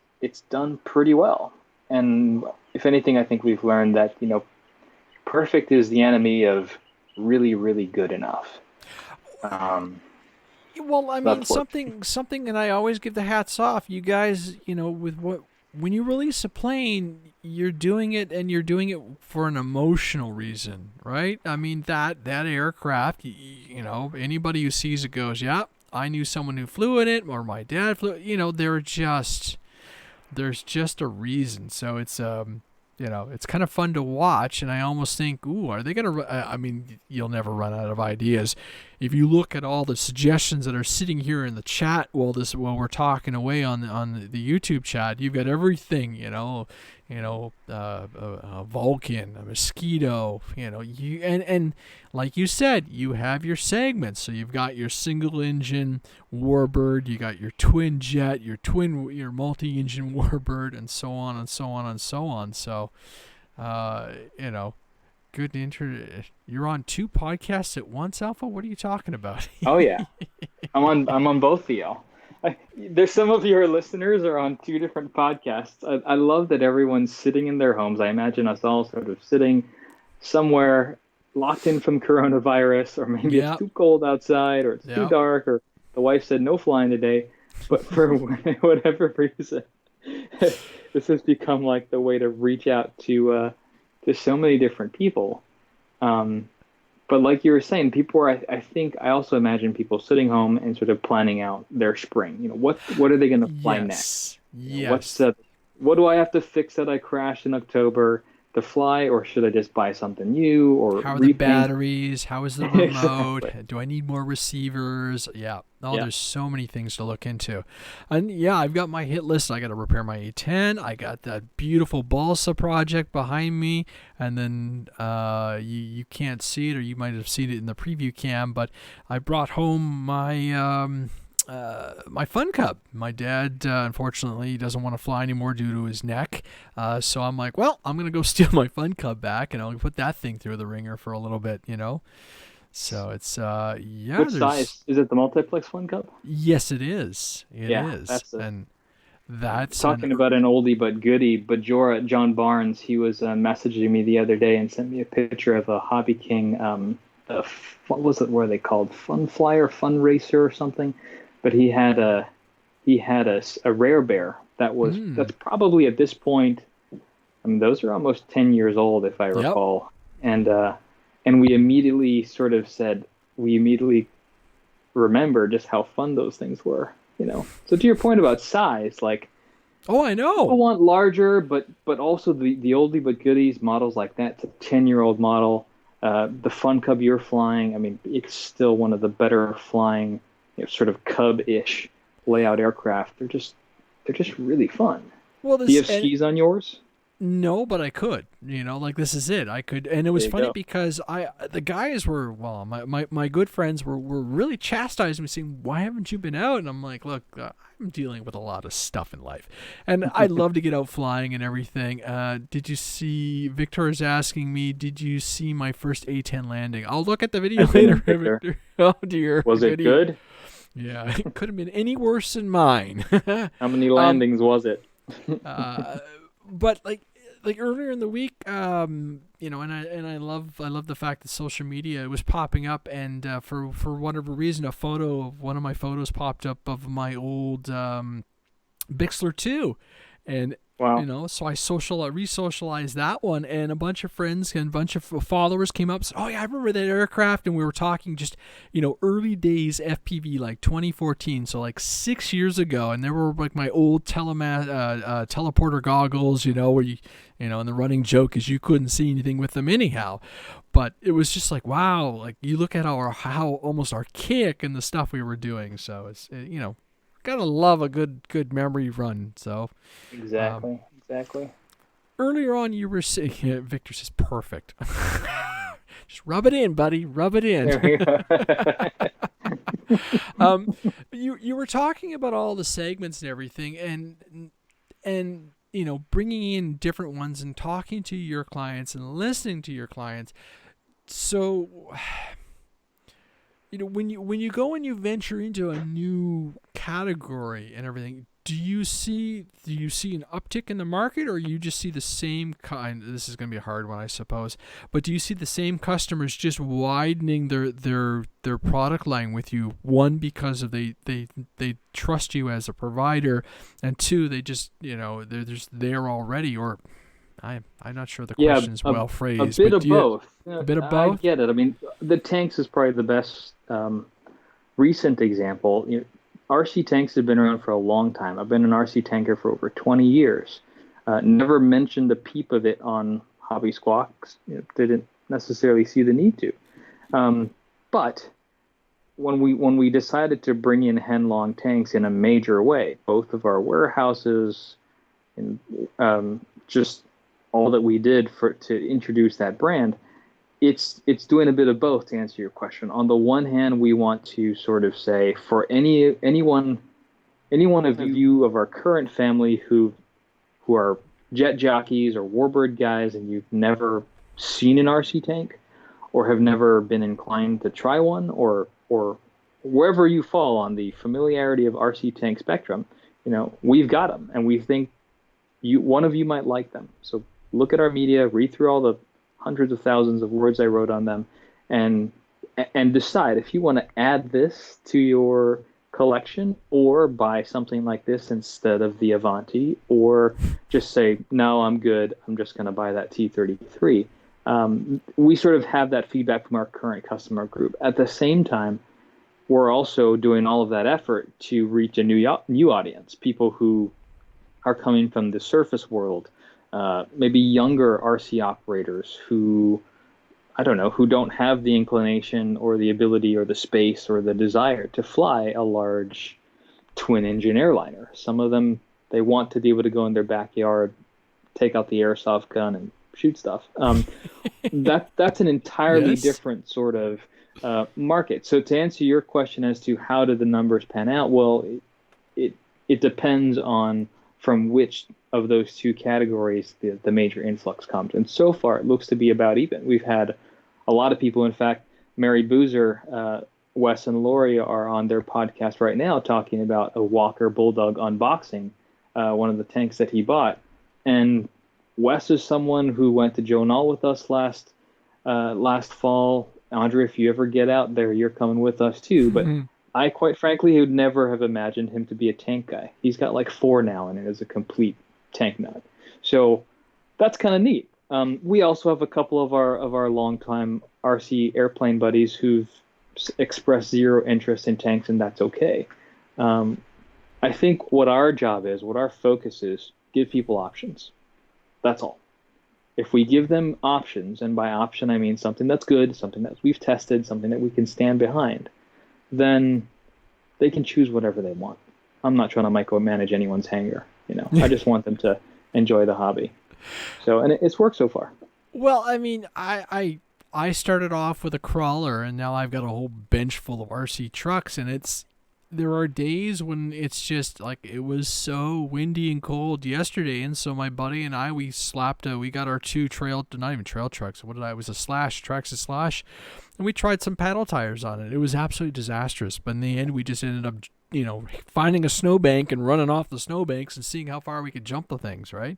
done pretty well. And if anything, I think we've learned that, perfect is the enemy of really, really good enough. Well, I mean, That's what. something, and I always give the hats off. You guys, with what when you release a plane, you're doing it, and you're doing it for an emotional reason, right? I mean, that aircraft, anybody who sees it goes, yeah, I knew someone who flew in it, or my dad flew. There's just a reason. So it's kind of fun to watch, and I almost think, ooh, are they gonna? I mean, you'll never run out of ideas. If you look at all the suggestions that are sitting here in the chat while we're talking away on the YouTube chat, you've got everything, a Vulcan, a mosquito, and like you said, you have your segments. So you've got your single engine warbird, you got your twin jet, your multi-engine warbird, and so on and so on and so on. So, good You're on 2 podcasts at once, Alpha. What are you talking about? Oh yeah, I'm on both of y'all. There's some of your listeners are on 2 different podcasts. I love that everyone's sitting in their homes. I imagine us all sort of sitting somewhere locked in from coronavirus, or maybe it's too cold outside, or it's too dark, or the wife said no flying today. But for whatever reason, this has become like the way to reach out to so many different people. But like you were saying, people are, I also imagine people sitting home and sort of planning out their spring. What are they going to fly next? Yes. What do I have to fix that I crashed in October to fly, or should I just buy something new, or how are repaint? The batteries? How is the remote? Exactly. Do I need more receivers? Yeah. There's so many things to look into. And yeah, I've got my hit list. I got to repair my A10. I got that beautiful balsa project behind me. And then you can't see it, or you might have seen it in the preview cam, but I brought home my my Fun Cub. My dad, unfortunately, doesn't want to fly anymore due to his neck. So I'm like, well, I'm going to go steal my Fun Cub back, and I'll put that thing through the ringer for a little bit, So it's, What size? Is it the multiplex Fun Cub? Yes, it is. It is. And that's talking about an oldie but goodie. John Barnes, he was messaging me the other day and sent me a picture of a Hobby King, what was it? What are they called? Fun Flyer, Fun Racer, or something. But he had a rare bear that's probably at this point. I mean, those are almost 10 years old, if I recall. And we immediately remember just how fun those things were. So to your point about size, like, oh, I know, people want larger, but also the oldie but goodies models like that. It's a 10-year-old model. The Fun Cub you're flying, I mean, it's still one of the better flying, sort of Cub-ish layout aircraft. They're just really fun. Well, do you have skis on yours? No, but I could. Like, this is it. I could, and it was funny because the guys were, well, my good friends were really chastising me, saying, "Why haven't you been out?" And I'm like, "Look, I'm dealing with a lot of stuff in life, and I love to get out flying and everything." Did you see? Victor is asking me, "Did you see my first A10 landing?" I'll look at the video later. Victor. Oh dear. Was it good? Yeah, it could have been any worse than mine. How many landings was it? But like earlier in the week, and I love the fact that social media was popping up, and for whatever reason, a photo of one of my photos popped up of my old Bixler 2, and wow. So I re-socialized that one, and a bunch of friends and a bunch of followers came up and said, "Oh yeah, I remember that aircraft," and we were talking just early days FPV, like 2014, so like 6 years ago, and there were like my old teleporter goggles, where you and the running joke is you couldn't see anything with them anyhow, but it was just like, wow, like you look at how almost archaic and the stuff we were doing, so it's gotta love a good memory run. So exactly. Earlier on, you were saying, Victor says, "Perfect." Just rub it in, buddy. Rub it in. You were talking about all the segments and everything, and bringing in different ones and talking to your clients and listening to your clients. So, when you go and you venture into a new category and everything, do you see an uptick in the market, or you just see the same kind? This is going to be a hard one, I suppose. But do you see the same customers just widening their product line with you? One, because of they trust you as a provider, and two, they just they're just there already. Or I'm not sure the question's well phrased. A bit of both. A bit of both. I get it. I mean, the tanks is probably the best recent example. RC tanks have been around for a long time. I've been an RC tanker for over 20 years. Never mentioned a peep of it on Hobby Squawks. Didn't necessarily see the need to. But when we decided to bring in Heng Long tanks in a major way, both of our warehouses and just all that we did to introduce that brand, it's doing a bit of both, to answer your question. On the one hand, we want to sort of say, for any one of you of our current family who are jet jockeys or warbird guys, and you've never seen an RC tank or have never been inclined to try one, or wherever you fall on the familiarity of RC tank spectrum, we've got them, and we think one of you might like them. So look at our media, read through all the hundreds of thousands of words I wrote on them, and decide if you want to add this to your collection, or buy something like this instead of the Avanti, or just say, no, I'm good, I'm just going to buy that T-33. We sort of have that feedback from our current customer group. At the same time, we're also doing all of that effort to reach a new audience, people who are coming from the surface world, maybe younger RC operators who, I don't know, who don't have the inclination or the ability or the space or the desire to fly a large twin-engine airliner. Some of them, they want to be able to go in their backyard, take out the airsoft gun, and shoot stuff. That's an entirely different sort of market. So to answer your question as to how do the numbers pan out, well, it depends on from which of those two categories the major influx comes. And so far, it looks to be about even. We've had a lot of people, in fact, Mary Boozer, Wes and Lori are on their podcast right now talking about a Walker Bulldog unboxing, one of the tanks that he bought. And Wes is someone who went to Joe Knoll with us last fall. Andre, if you ever get out there, you're coming with us too. But I, quite frankly, would never have imagined him to be a tank guy. He's got like 4 now and is a complete tank nut. So that's kind of neat. We also have a couple of our longtime RC airplane buddies who've expressed zero interest in tanks, and that's okay. I think what our job is, what our focus is, give people options. That's all. If we give them options, and by option I mean something that's good, something that we've tested, something that we can stand behind, then they can choose whatever they want. I'm not trying to micromanage anyone's hangar. I just want them to enjoy the hobby. So, and it's worked so far. Well, I mean, I started off with a crawler, and now I've got a whole bench full of RC trucks, and there are days when it's just like, it was so windy and cold yesterday, and so my buddy and I, we got our 2 not even trail trucks, it was a Traxxas Slash, and we tried some paddle tires on it. It was absolutely disastrous, but in the end, we just ended up, finding a snowbank and running off the snowbanks and seeing how far we could jump the things, right?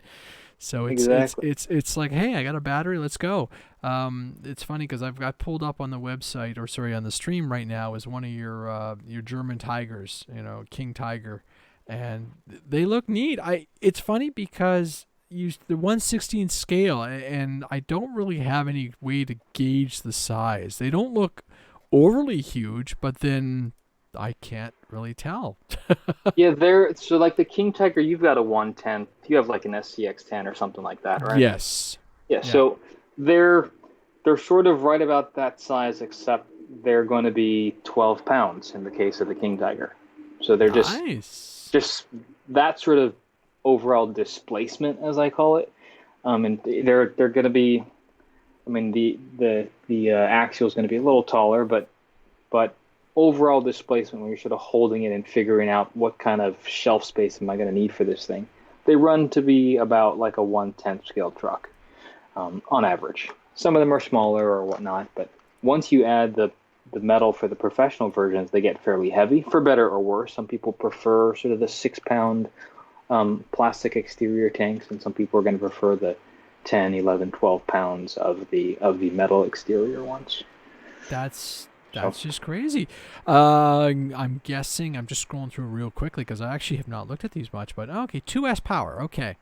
So it's like, hey, I got a battery, let's go. It's funny because I've got pulled up on the website, or sorry, on the stream right now, is one of your German Tigers, King Tiger, and they look neat. It's funny because the 1/16 scale, and I don't really have any way to gauge the size. They don't look overly huge, but then I can't really tell. Yeah, so like the King Tiger, you've got a 1/10. You have like an SCX-10 or something like that, right? Yes. Yeah. So they're sort of right about that size, except they're going to be 12 pounds in the case of the King Tiger. So they're just that sort of overall displacement, as I call it. And they're going to be, I mean, the axial is going to be a little taller, but overall displacement, when you're sort of holding it and figuring out what kind of shelf space am I going to need for this thing, they run to be about like a 1/10 scale truck on average. Some of them are smaller or whatnot, but once you add the the metal for the professional versions, they get fairly heavy, for better or worse. Some people prefer sort of the 6 pound plastic exterior tanks, and some people are going to prefer the 10, 11, 12 pounds of the metal exterior ones. That's just crazy. I'm guessing, I'm just scrolling through real quickly because I actually have not looked at these much, but okay, 2S power. Okay.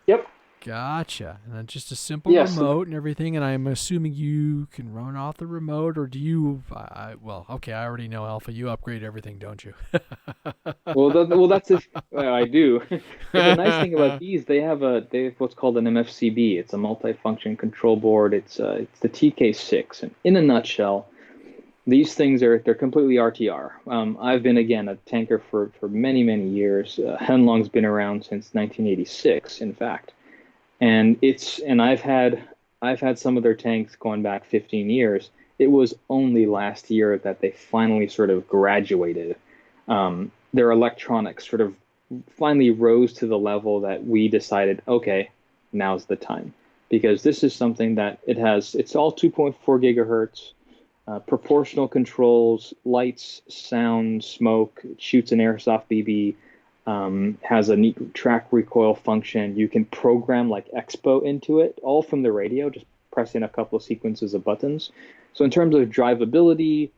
Yep. Gotcha. And then just a simple remote and everything, and I'm assuming you can run off the remote, or do you, well, okay, I already know, Alpha, you upgrade everything, don't you? That's I do. But the nice thing about these, they have what's called an MFCB. It's a multifunction control board. It's the TK6, and in a nutshell, these things they're completely RTR. I've been, again, a tanker for many, many years. Heng Long's been around since 1986, in fact. And I've had some of their tanks going back 15 years. It was only last year that they finally sort of graduated. Their electronics sort of finally rose to the level that we decided, okay, now's the time. Because this is something that it's all 2.4 gigahertz, proportional controls, lights, sound, smoke, it shoots an airsoft BB, has a neat track recoil function. You can program like Expo into it, all from the radio, just pressing a couple of sequences of buttons. So in terms of drivability,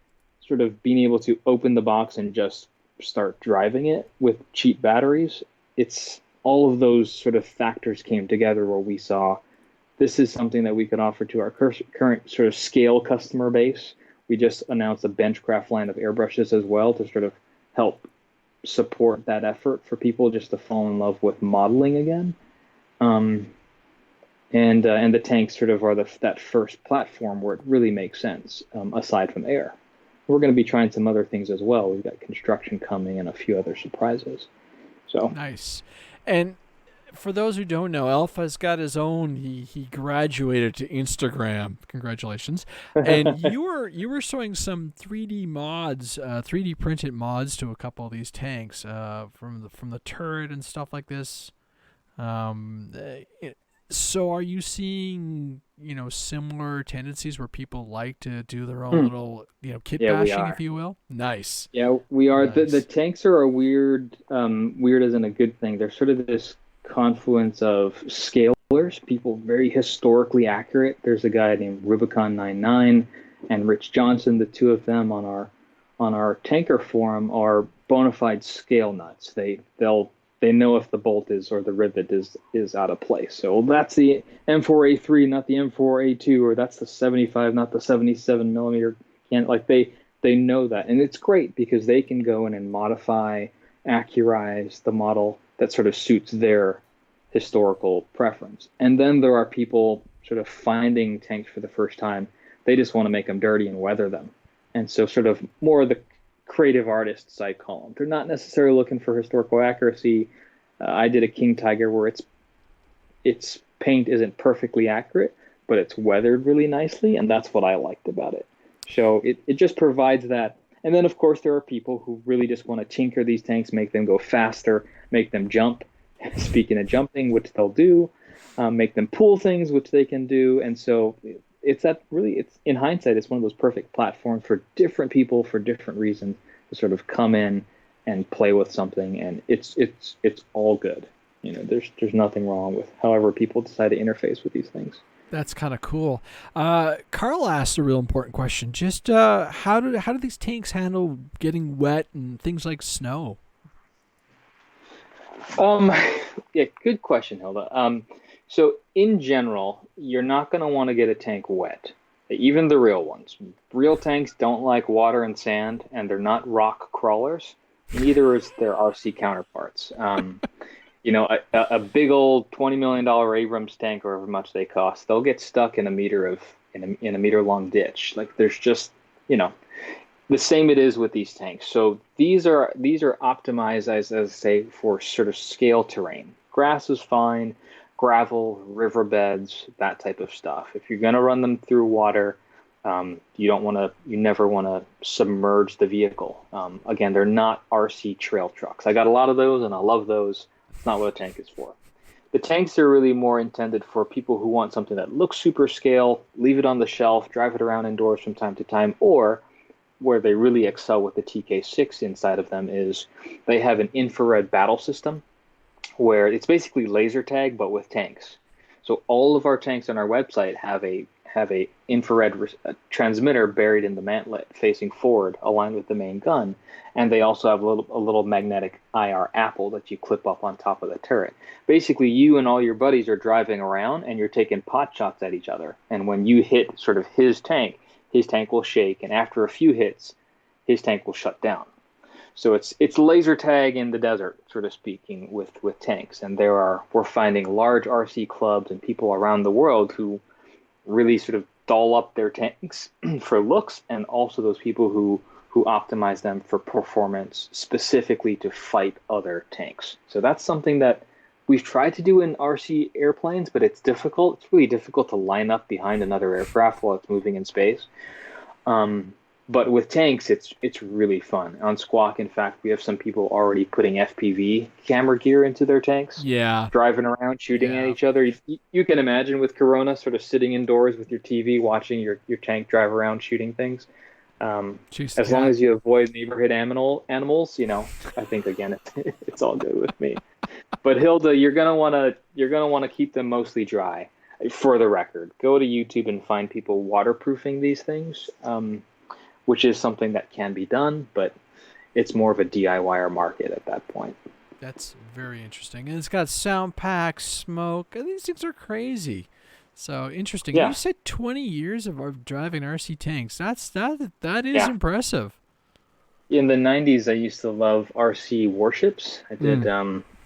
sort of being able to open the box and just start driving it with cheap batteries, it's all of those sort of factors came together where we saw this is something that we could offer to our current sort of scale customer base. We just announced a Benchcraft line of airbrushes as well to sort of help support that effort for people just to fall in love with modeling again. And the tanks sort of are that first platform where it really makes sense, aside from air. We're going to be trying some other things as well. We've got construction coming and a few other surprises. So nice. And for those who don't know, Alpha's got his own. He graduated to Instagram. Congratulations! And you were showing some 3D mods, 3D printed mods to a couple of these tanks, from the turret and stuff like this. So are you seeing similar tendencies where people like to do their own little kit bashing, if you will? Nice. Yeah, we are. Nice. The tanks are a weird isn't a good thing. They're sort of this confluence of scalers, people very historically accurate. There's a guy named Rubicon99 and Rich Johnson. The two of them on our tanker forum are bona fide scale nuts. They know if the bolt is or the rivet is out of place. So that's the M4A3, not the M4A2, or that's the 75, not the 77 millimeter. They know that, and it's great because they can go in and modify, accurize the model that sort of suits their historical preference. And then there are people sort of finding tanks for the first time. They just want to make them dirty and weather them. And so sort of more of the creative artists, I call them. They're not necessarily looking for historical accuracy. I did a King Tiger where its paint isn't perfectly accurate, but it's weathered really nicely, and that's what I liked about it. So it just provides that. And then, of course, there are people who really just want to tinker these tanks, make them go faster, make them jump. Speaking of jumping, which they'll do, make them pull things, which they can do. And so it's in hindsight, it's one of those perfect platforms for different people for different reasons to sort of come in and play with something, and it's all good. There's nothing wrong with however people decide to interface with these things. That's kind of cool. Carl asked a real important question. Just how do these tanks handle getting wet and things like snow? Yeah, good question, Hilda. So in general, you're not going to want to get a tank wet, even the real ones. Real tanks don't like water and sand, and they're not rock crawlers. Neither is their RC counterparts. A big old $20 million Abrams tank, or however much they cost, they'll get stuck in a meter long ditch. Like there's just, the same it is with these tanks. So these are optimized as I say for sort of scale terrain. Grass is fine, gravel, riverbeds, that type of stuff. If you're gonna run them through water, you never want to submerge the vehicle. Again, they're not RC trail trucks. I got a lot of those and I love those. It's not what a tank is for. The tanks are really more intended for people who want something that looks super scale, leave it on the shelf, drive it around indoors from time to time, or where they really excel with the TK6 inside of them is they have an infrared battle system where it's basically laser tag but with tanks. So all of our tanks on our website have a infrared transmitter buried in the mantlet facing forward, aligned with the main gun, and they also have a little magnetic IR apple that you clip up on top of the turret. Basically, you and all your buddies are driving around and you're taking pot shots at each other. And when you hit sort of his tank will shake, and after a few hits, his tank will shut down. So it's laser tag in the desert, sort of speaking, with tanks. And we're finding large RC clubs and people around the world who really sort of doll up their tanks for looks, and also those people who optimize them for performance specifically to fight other tanks. So that's something that we've tried to do in RC airplanes, but it's difficult. It's really difficult to line up behind another aircraft while it's moving in space. But with tanks, it's really fun. On Squawk, in fact, we have some people already putting FPV camera gear into their tanks. Yeah. Driving around, shooting at each other. You can imagine with Corona, sort of sitting indoors with your TV, watching your tank drive around, shooting things. As long as you avoid neighborhood animals, I think again it's all good with me. But Hilda, you're gonna wanna keep them mostly dry. For the record, go to YouTube and find people waterproofing these things. Which is something that can be done, but it's more of a DIYer market at that point. That's very interesting. And it's got sound packs, smoke. These things are crazy. So interesting. Yeah. You said 20 years of driving RC tanks. That is impressive. In the 90s, I used to love RC warships. I did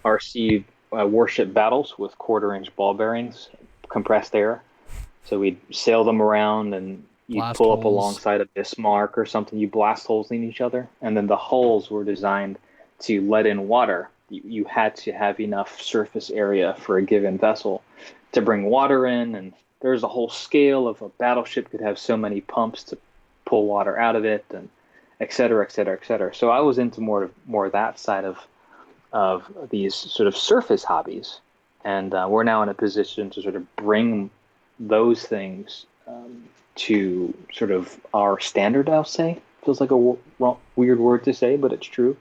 RC warship battles with quarter-inch ball bearings, compressed air. So we'd sail them around and you pull up alongside a Bismarck or something, you blast holes in each other, and then the hulls were designed to let in water. You had to have enough surface area for a given vessel to bring water in, and there's a whole scale of a battleship could have so many pumps to pull water out of it, and et cetera, et cetera, et cetera. So I was into more of that side of these sort of surface hobbies, and we're now in a position to sort of bring those things to sort of our standard, I'll say. Feels like a weird word to say, but it's true.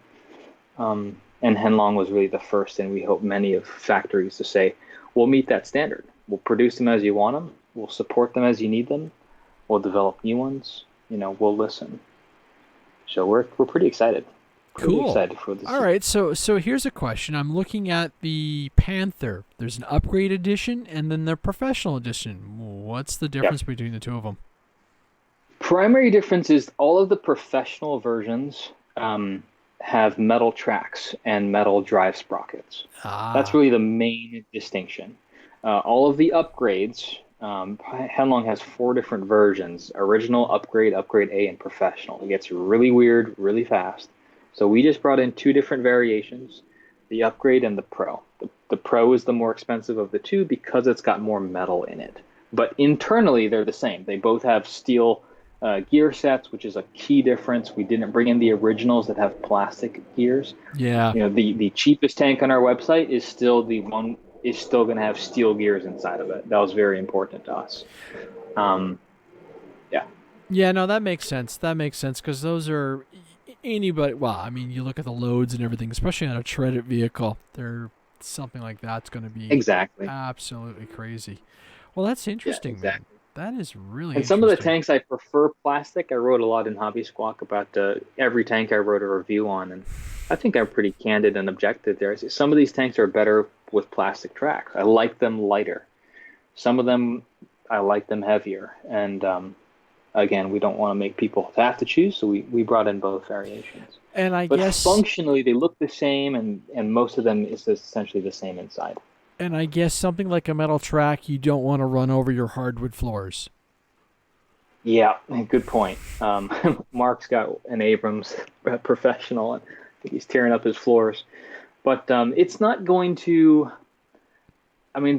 And Heng Long was really the first, and we hope many of factories to say, we'll meet that standard. We'll produce them as you want them. We'll support them as you need them. We'll develop new ones. We'll listen. So we're pretty excited. Cool. Excited for this. All right, so here's a question. I'm looking at the Panther. There's an upgrade edition and then the professional edition. What's the difference between the two of them? Primary difference is all of the professional versions have metal tracks and metal drive sprockets. That's really the main distinction. All of the upgrades, Heng Long has 4 different versions: original, upgrade, upgrade A, and professional. It gets really weird really fast. So we just brought in 2 different variations, the upgrade and the pro. The pro is the more expensive of the 2 because it's got more metal in it. But internally, they're the same. They both have steel gear sets, which is a key difference. We didn't bring in the originals that have plastic gears. Yeah. The cheapest tank on our website is still going to have steel gears inside of it. That was very important to us. Yeah, no, that makes sense. That makes sense because those are anybody. Well, I mean, you look at the loads and everything, especially on a treaded vehicle. Something like that's going to be absolutely crazy. Well, that's interesting. Yeah, exactly. Man. That is really. And some of the tanks I prefer plastic. I wrote a lot in Hobby Squawk about every tank I wrote a review on, and I think I'm pretty candid and objective there. Some of these tanks are better with plastic tracks. I like them lighter. Some of them I like them heavier, and again, we don't want to make people have to choose, so we brought in both variations. And I but guess functionally they look the same, and most of them is essentially the same inside. And I guess something like a metal track, you don't want to run over your hardwood floors. Yeah, good point. Mark's got an Abrams professional, and I think he's tearing up his floors. But it's not going to. I mean,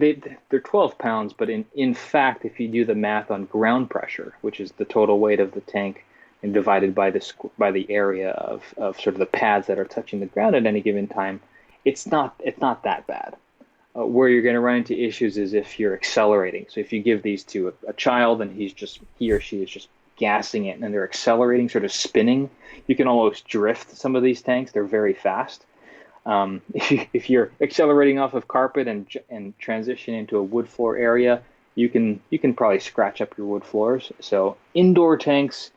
they're 12 pounds, but in fact, if you do the math on ground pressure, which is the total weight of the tank, and divided by the area of sort of the pads that are touching the ground at any given time, it's not that bad. Where you're going to run into issues is if you're accelerating. So if you give these to a child and he or she is just gassing it and they're accelerating, sort of spinning, you can almost drift some of these tanks. They're very fast. If you're accelerating off of carpet and transition into a wood floor area, you can probably scratch up your wood floors. So indoor tanks,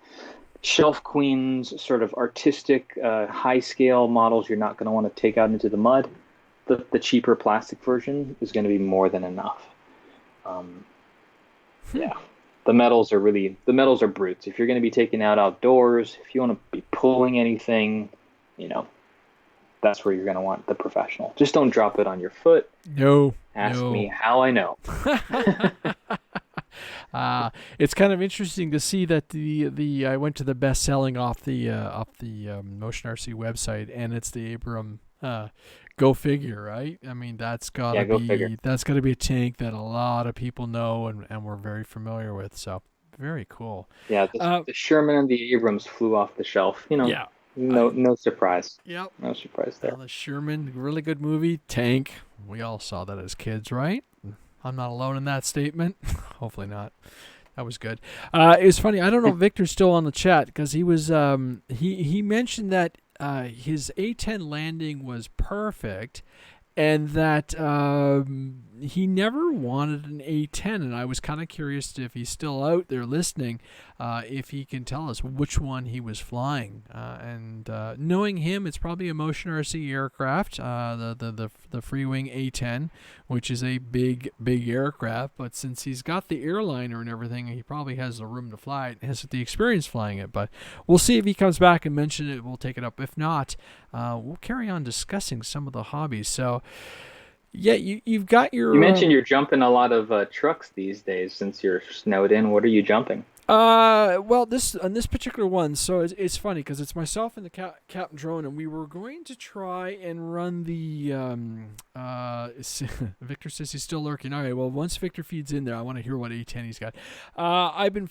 shelf queens, sort of artistic, high scale models, you're not going to want to take out into the mud. The cheaper plastic version is going to be more than enough. Yeah, the metals are brutes. If you're going to be taking out outdoors, if you want to be pulling anything, that's where you're going to want the professional. Just don't drop it on your foot. Ask me how I know. It's kind of interesting to see that the I went to the best selling off the Motion RC website, and it's the Abram. Go figure, right? I mean, that's gotta be a tank that a lot of people know and we're very familiar with. So very cool. Yeah, the Sherman and the Abrams flew off the shelf. Yeah. No surprise. Yep. No surprise there. Well, the Sherman, really good movie. Tank. We all saw that as kids, right? I'm not alone in that statement. Hopefully not. That was good. It was funny. I don't know if Victor's still on the chat because he was he mentioned that his A-10 landing was perfect and that he never wanted an A-10, and I was kind of curious if he's still out there listening, if he can tell us which one he was flying. And knowing him, it's probably a Motion RC aircraft, the Freewing A-10, which is a big aircraft. But since he's got the Airliner and everything, he probably has the room to fly it and has the experience flying it. But we'll see if he comes back and mention it. We'll take it up. If not, we'll carry on discussing some of the hobbies. So, yeah, you've got your... You mentioned you're jumping a lot of trucks these days since you're snowed in. What are you jumping? Well, on this particular one, so it's funny because it's myself and the Captain Drone, and we were going to try and run the Victor says he's still lurking. All right, well, once Victor feeds in there, I want to hear what A-10 he's got. I've been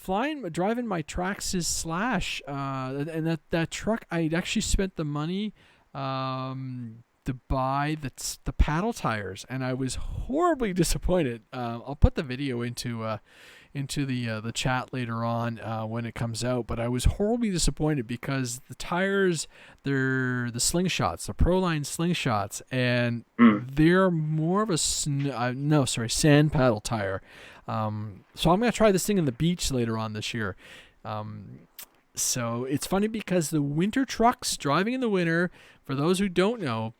driving my Traxxas Slash, and that truck, I actually spent the money to buy the paddle tires, and I was horribly disappointed. I'll put the video into the chat later on when it comes out, but I was horribly disappointed because the tires, they're the slingshots, the Proline slingshots, and they're more of a sand paddle tire. So I'm going to try this thing in the beach later on this year. So it's funny because the winter trucks, driving in the winter, for those who don't know,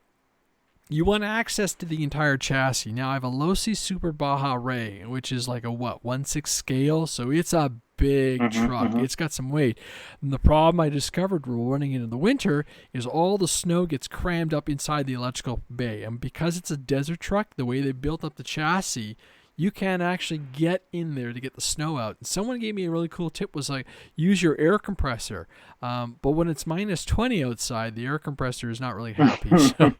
you want access to the entire chassis. Now, I have a Losi Super Baja Ray, which is like a 1/6 scale, so it's a big truck. It's got some weight. And the problem I discovered while running into the winter is all the snow gets crammed up inside the electrical bay. And because it's a desert truck, the way they built up the chassis, you can't actually get in there to get the snow out. And someone gave me a really cool tip, was like, use your air compressor. But when it's minus 20 outside, the air compressor is not really happy. So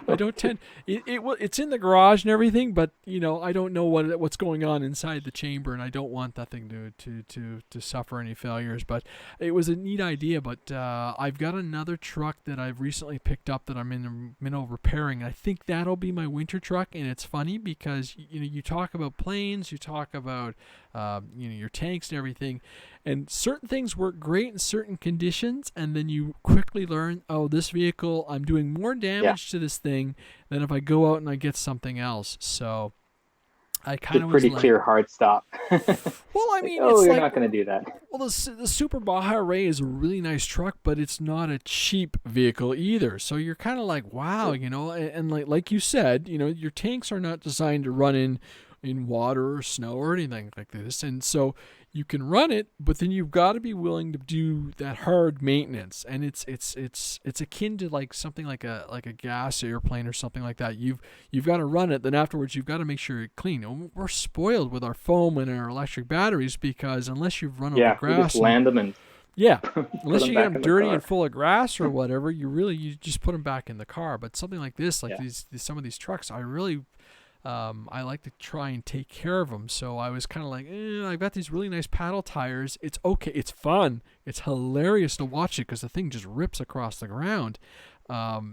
I don't tend, it's in the garage and everything, but I don't know what's going on inside the chamber, and I don't want that thing to suffer any failures. But it was a neat idea. But I've got another truck that I've recently picked up that I'm in the middle of repairing. I think that'll be my winter truck, and it's funny because you talk about planes, you talk about your tanks and everything, and certain things work great in certain conditions, and then you quickly learn, this vehicle, I'm doing more damage to this thing than if I go out and I get something else. So I kind of pretty clear hard stop. Well, I mean, you're not going to do that. Well, the Super Baja Ray is a really nice truck, but it's not a cheap vehicle either. So you're kind of like, wow, and like you said, your tanks are not designed to run in water or snow or anything like this, and so you can run it, but then you've got to be willing to do that hard maintenance, and it's akin to like something like a gas airplane or something like that. You've got to run it, then afterwards you've got to make sure you're clean. And we're spoiled with our foam and our electric batteries because unless you've run over grass, just land them and unless you get them dirty and full of grass or whatever, you just put them back in the car. But something like this, like some of these trucks, I really. I like to try and take care of them. So I was kind of like, I've got these really nice paddle tires. It's okay. It's fun. It's hilarious to watch it because the thing just rips across the ground. But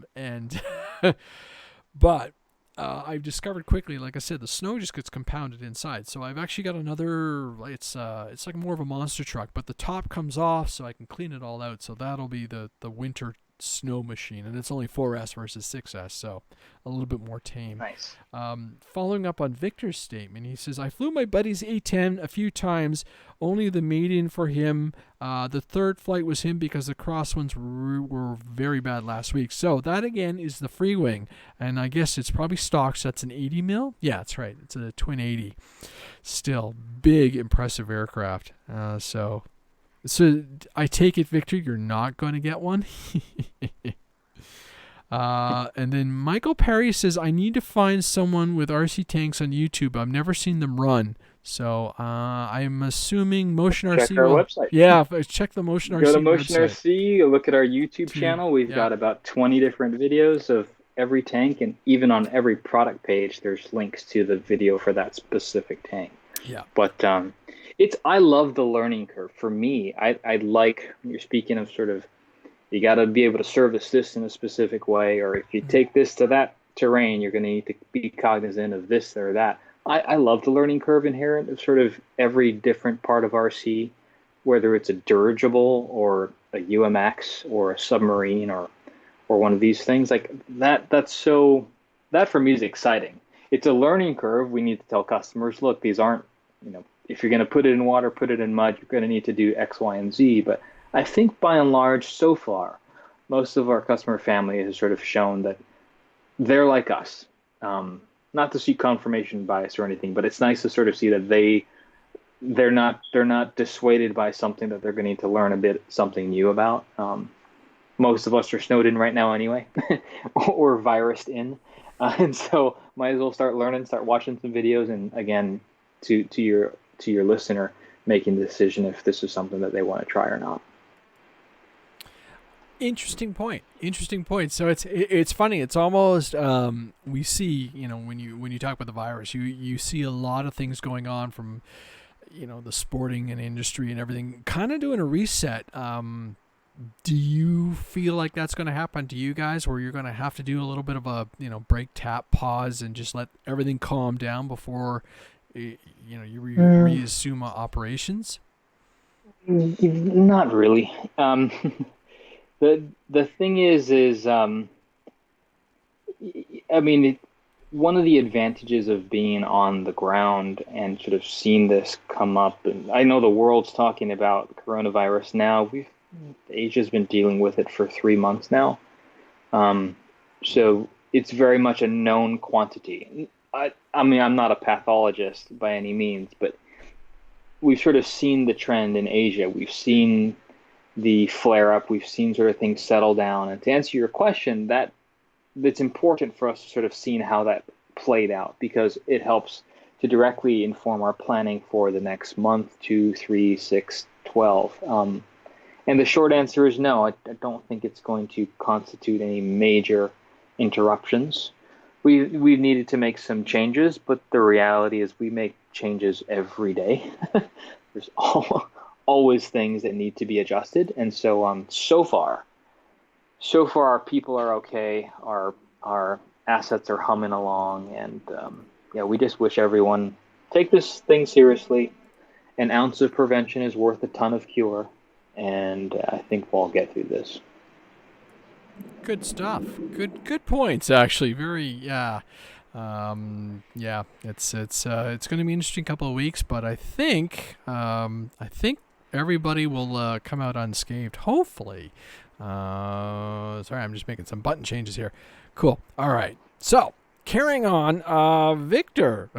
I've discovered quickly, like I said, the snow just gets compounded inside. So I've actually got another. It's like more of a monster truck, but the top comes off, so I can clean it all out. So that'll be the winter snow machine, and it's only 4S versus 6S, so a little bit more tame. Nice. Following up on Victor's statement, he says, I flew my buddy's A10 a few times, only the maiden for him. The third flight was him because the crosswinds were very bad last week. So that, again, is the Freewing, and I guess it's probably stock, so that's an 80 mil? Yeah, that's right. It's a twin 80. Still, big, impressive aircraft. So I take it, Victor, you're not going to get one? And then Michael Perry says, I need to find someone with RC tanks on YouTube. I've never seen them run. So I'm assuming Motion RC. Check our website. Yeah, check the Motion RC. Go to Motion website. RC, look at our YouTube channel. We've got about 20 different videos of every tank, and even on every product page, there's links to the video for that specific tank. Yeah. But I love the learning curve. For me, I like, you're speaking of sort of, you got to be able to service this in a specific way, or if you take this to that terrain, you're going to need to be cognizant of this or that. I love the learning curve inherent of sort of every different part of RC, whether it's a dirigible or a UMX or a submarine or one of these things like that. That for me is exciting. It's a learning curve. We need to tell customers, look, these aren't, if you're going to put it in water, put it in mud, you're going to need to do X, Y, and Z. But I think by and large, so far, most of our customer family has sort of shown that they're like us. Not to see confirmation bias or anything, but it's nice to sort of see that they're not dissuaded by something that they're going to need to learn something new about. Most of us are snowed in right now anyway, or virused in, and so might as well start learning, start watching some videos, and again, to your listener, making the decision if this is something that they want to try or not. Interesting point. So it's funny. It's almost we see, when you talk about the virus, you see a lot of things going on from, the sporting and industry and everything kind of doing a reset. Do you feel like that's going to happen to you guys, where you're going to have to do a little bit of a, break, tap, pause, and just let everything calm down before you reassume operations? Not really. The thing is one of the advantages of being on the ground and sort of seeing this come up, and I know the world's talking about coronavirus now. Asia's been dealing with it for 3 months now. So it's very much a known quantity. I'm not a pathologist by any means, but we've sort of seen the trend in Asia. We've seen the flare-up. We've seen sort of things settle down. And to answer your question, that's important for us to sort of see how that played out, because it helps to directly inform our planning for the next month, 2, 3, 6, 12. And the short answer is no. I don't think it's going to constitute any major interruptions. We've needed to make some changes, but the reality is we make changes every day. There's always things that need to be adjusted, and so so far our people are okay. Our assets are humming along, and we just wish everyone take this thing seriously. An ounce of prevention is worth a ton of cure, and I think we'll get through this. Good stuff. Good points, actually. Very, it's going to be an interesting couple of weeks, but I think everybody will come out unscathed, hopefully. Sorry, I'm just making some button changes here. Cool. All right. So, carrying on, Victor.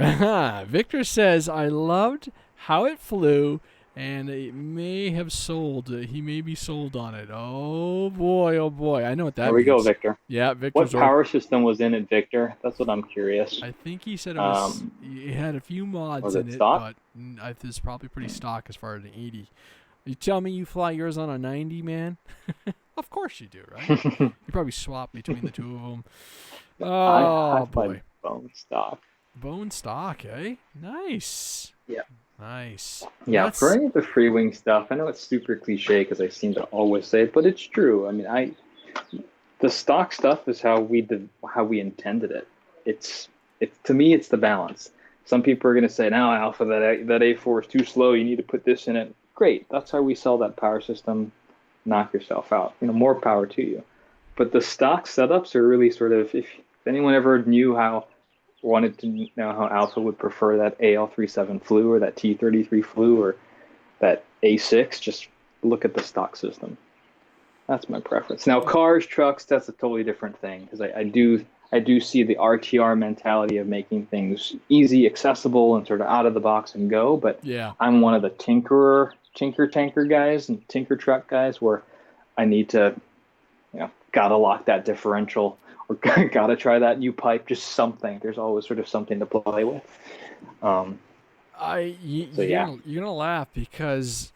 Victor says, I loved how it flew, and it may have sold. He may be sold on it. Oh boy. I know what that means. There we go, Victor. Yeah, Victor's what power system was in it, Victor? That's what I'm curious. I think he said it was. It had a few mods in it, stock? but it's probably pretty stock as far as an 80. You tell me you fly yours on a 90, man? Of course you do, right? You probably swap between the two of them. Oh, boy. Bone stock. Bone stock, eh? Nice. Yeah. Nice. Yeah, for any of the Freewing stuff, I know it's super cliche because I seem to always say it, but it's true. I mean, the stock stuff is how we intended it. it's to me, it's the balance. Some people are going to say, "Now, Alpha, that A4 is too slow. You need to put this in it." Great, that's how we sell that power system. Knock yourself out. More power to you. But the stock setups are really sort of, if anyone ever wanted to know how Alpha would prefer that AL37 flue or that T33 flue or that A6, just look at the stock system. That's my preference. Now, cars, trucks, that's a totally different thing, because I do see the RTR mentality of making things easy, accessible, and sort of out of the box and go. But Yeah. I'm one of the tinker tanker guys and tinker truck guys where I need to, gotta lock that differential or gotta try that new pipe, just something. There's always sort of something to play with. You're gonna laugh because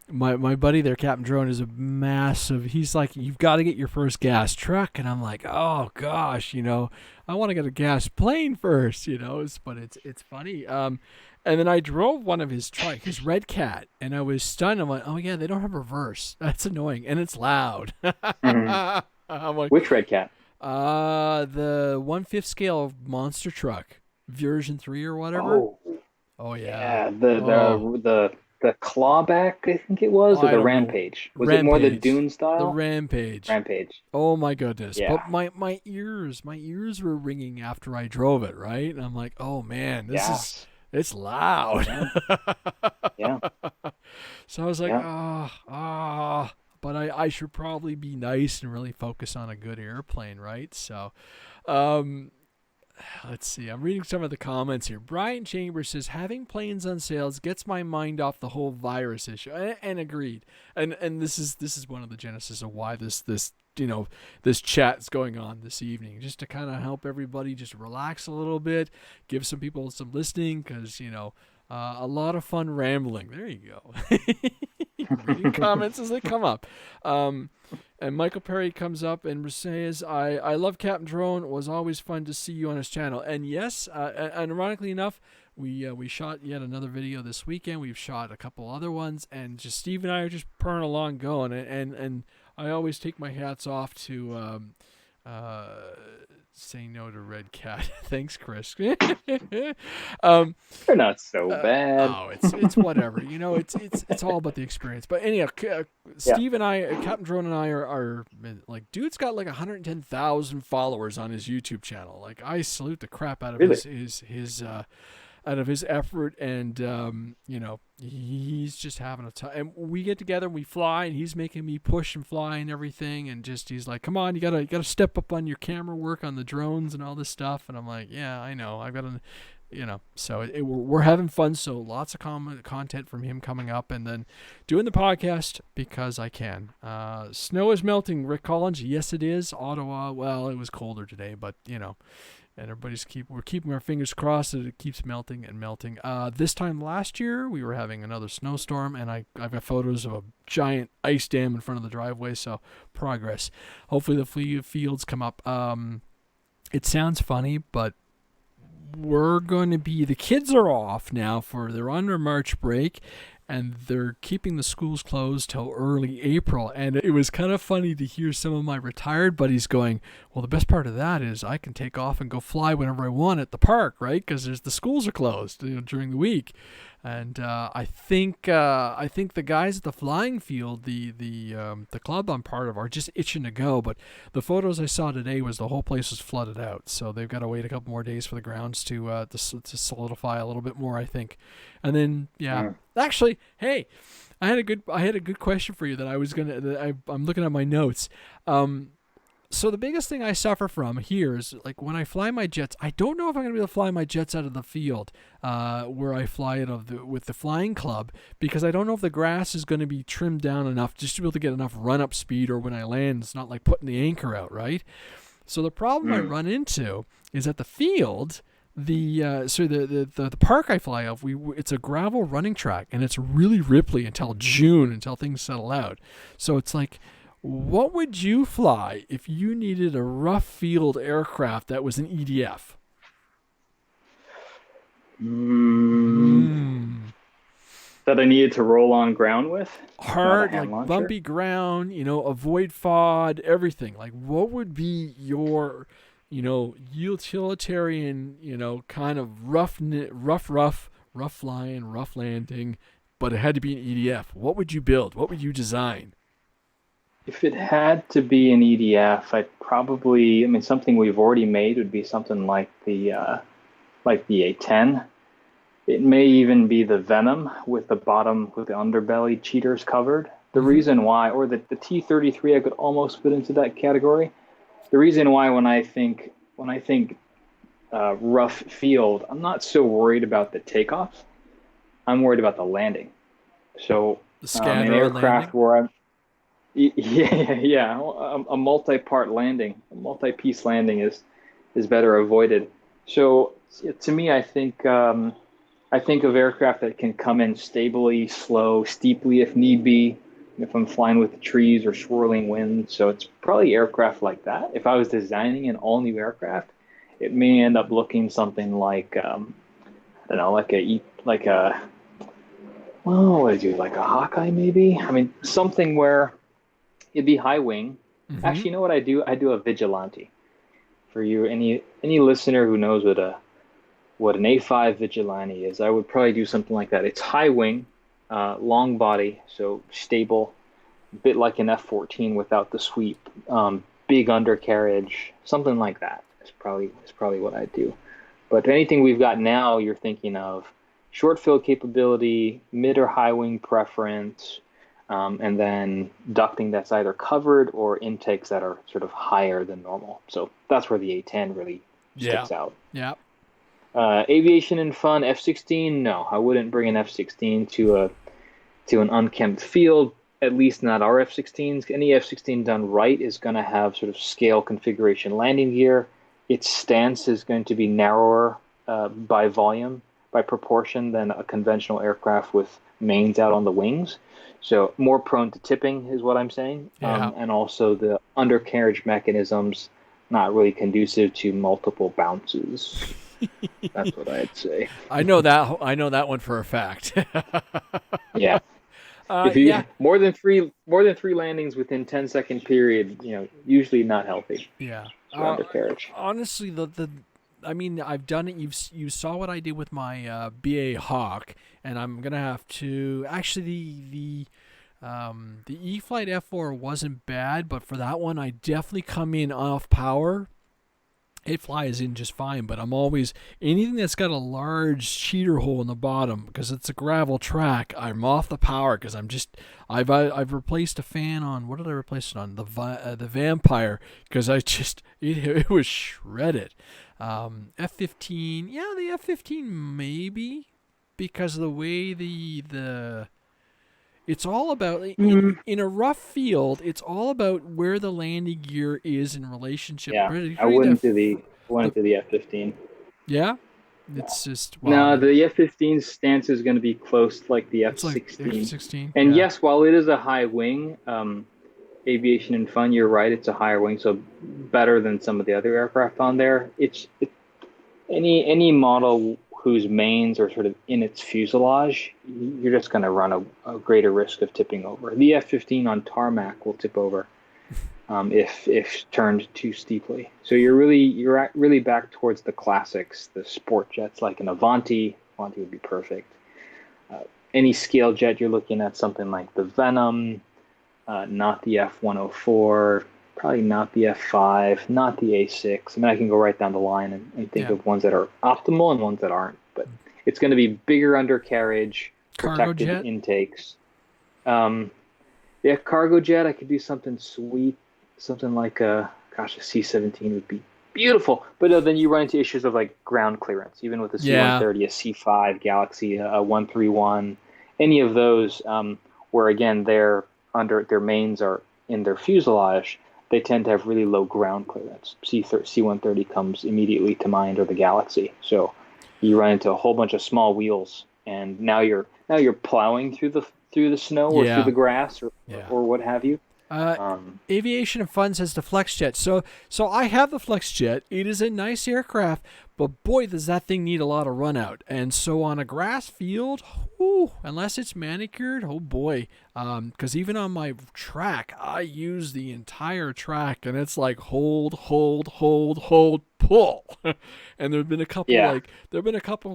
my buddy there, Captain Drone, is a massive. He's like, you've got to get your first gas truck, and I'm like, oh gosh, I want to get a gas plane first, But it's funny. And then I drove one of his truck, his Red Cat, and I was stunned. I'm like, oh yeah, they don't have reverse. That's annoying, and it's loud. Mm-hmm. I'm like, which Red Cat? The 1/5 scale monster truck, version 3 or whatever. Oh yeah. The clawback, I think it was, or the Rampage. Was it more the Dune style? The Rampage. Oh my goodness. Yeah. But my ears were ringing after I drove it, right? And I'm like, oh man, it's loud. Yeah. So I was like, but I should probably be nice and really focus on a good airplane, right? So, let's see. I'm reading some of the comments here. Brian Chambers says, having planes on sales gets my mind off the whole virus issue. And agreed. And this is one of the genesis of why this chat's going on this evening, just to kind of help everybody just relax a little bit, give some people some listening, because a lot of fun rambling. There you go. Reading comments as they come up. And Michael Perry comes up and says, I love Captain Drone. It was always fun to see you on his channel. And yes, and ironically enough, we shot yet another video this weekend. We've shot a couple other ones, and just Steve and I are just purring along going. And I always take my hats off to saying no to Red Cat. Thanks, Chris. They're not so bad. Oh, it's whatever. It's all about the experience. But anyhow, Steve and I, Captain Drone and I are like, dude's got like 110,000 followers on his YouTube channel. Like, I salute the crap out of his out of his effort, and he's just having a time. And we get together and we fly, and he's making me push and fly and everything, and just he's like, come on, you gotta step up on your camera work on the drones and all this stuff. And I'm like, yeah, I know, I've got to, so we're having fun. So lots of content from him coming up, and then doing the podcast because I can. Snow is melting, Rick Collins. Yes, it is. Ottawa, well, it was colder today, but and we're keeping our fingers crossed that it keeps melting and melting. This time last year, we were having another snowstorm, and I've got photos of a giant ice dam in front of the driveway, so progress. Hopefully the fields come up. It sounds funny, but the kids are off now they're on their March break, and they're keeping the schools closed till early April. And it was kind of funny to hear some of my retired buddies going, well, the best part of that is I can take off and go fly whenever I want at the park, right? Because the schools are closed during the week. And I think the guys at the flying field, the club I'm part of, are just itching to go. But the photos I saw today was the whole place was flooded out, so they've got to wait a couple more days for the grounds to solidify a little bit more, I think. And then actually, hey, I had a good question for you that I'm looking at my notes. So the biggest thing I suffer from here is, like, when I fly my jets, I don't know if I'm going to be able to fly my jets out of the field where I fly it with the flying club, because I don't know if the grass is going to be trimmed down enough just to be able to get enough run-up speed, or when I land, it's not like putting the anchor out, right? So the problem I run into is at the field, the park I fly off, it's a gravel running track, and it's really ripply until June, until things settle out. So it's like, what would you fly if you needed a rough field aircraft that was an EDF? That I needed to roll on ground with? Hard, like bumpy ground, avoid FOD, everything. Like, what would be your utilitarian, kind of rough flying, rough landing, but it had to be an EDF. What would you build? What would you design? If it had to be an EDF, I mean, something we've already made would be something like the A10. It may even be the Venom with the bottom, with the underbelly cheaters covered. The reason why, or the T-33, I could almost put into that category. The reason why, when I think rough field, I'm not so worried about the takeoff. I'm worried about the landing. So The an scatter and landing? aircraft where yeah, a multi-part landing, a multi-piece landing is better avoided. So to me, I think of aircraft that can come in stably, slow, steeply if need be, if I'm flying with the trees or swirling winds. So it's probably aircraft like that. If I was designing an all-new aircraft, it may end up looking something like, I don't know, well, what did you, like a Hawkeye maybe? I mean, something where it'd be high wing. Mm-hmm. Actually, you know what I do? I do a Vigilante. For you, any listener who knows what an A5 Vigilante is, I would probably do something like that. It's high wing, long body, so stable, a bit like an F-14 without the sweep, big undercarriage, something like that. Is probably what I'd do. But anything we've got now, you're thinking of short field capability, mid or high wing preference, and then ducting that's either covered or intakes that are sort of higher than normal. So that's where the A10 really Yeah. sticks out. Yeah. Aviation and fun, F-16. No, I wouldn't bring an F-16 to an unkempt field. At least not our F-16s. Any F-16 done right is going to have sort of scale configuration landing gear. Its stance is going to be narrower by volume, by proportion than a conventional aircraft with mains out on the wings. So more prone to tipping is what I'm saying. Yeah. And also the undercarriage mechanisms not really conducive to multiple bounces. That's what I'd say. I know that. I know that one for a fact. Yeah. If Yeah. you more than three landings within 10-second period, usually not healthy Yeah. for undercarriage. Honestly, I mean, I've done it. You saw what I did with my BA Hawk, and I'm gonna have to actually the E-Flight F4 wasn't bad, but for that one, I definitely come in off power. It flies in just fine, but I'm always anything that's got a large cheater hole in the bottom because it's a gravel track. I'm off the power because I've replaced a fan on what did I replace it on the Vampire because it was shredded. F-15, yeah, the F-15 maybe because of the way the it's all about in a rough field. It's all about where the landing gear is in relationship. Yeah, I Particularly wouldn't do the the wouldn't do the F-15. yeah, No, it's just wow. no, the F-15 stance is going to be close to like the It's like F-16. F-16. And Yeah, yes, while it is a high wing, aviation and fun, you're right, it's a higher wing, so better than some of the other aircraft on there. Any model whose mains are sort of in its fuselage, you're just going to run a greater risk of tipping over. The F-15 on tarmac will tip over if turned too steeply. So you're really back towards the classics, the sport jets like an Avanti. Avanti would be perfect. Any scale jet, you're looking at something like the Venom, not the F-104, probably not the F5, not the A6. I mean, I can go right down the line and think yeah. of ones that are optimal and ones that aren't. But it's going to be bigger undercarriage, Cargo protected jet. intakes. Yeah, cargo jet, I could do something sweet, something like a C-17 would be beautiful. But then you run into issues of like ground clearance, even with a Yeah, C-130, a C-5 Galaxy, a 131, any of those, where again their mains are in their fuselage. They tend to have really low ground clearance. C-130 comes immediately to mind, or the Galaxy. So you run into a whole bunch of small wheels, and now you're plowing through the snow or through yeah, the grass yeah. or what have you. Uh, Um, Aviation and Fun says the FlexJet. So I have the FlexJet. It is a nice aircraft, But boy, does that thing need a lot of run out. And so on a grass field, whew, unless it's manicured, oh boy. Because even on my track, I use the entire track, and it's like hold, hold, hold, hold, pull. And there've been a couple Yeah.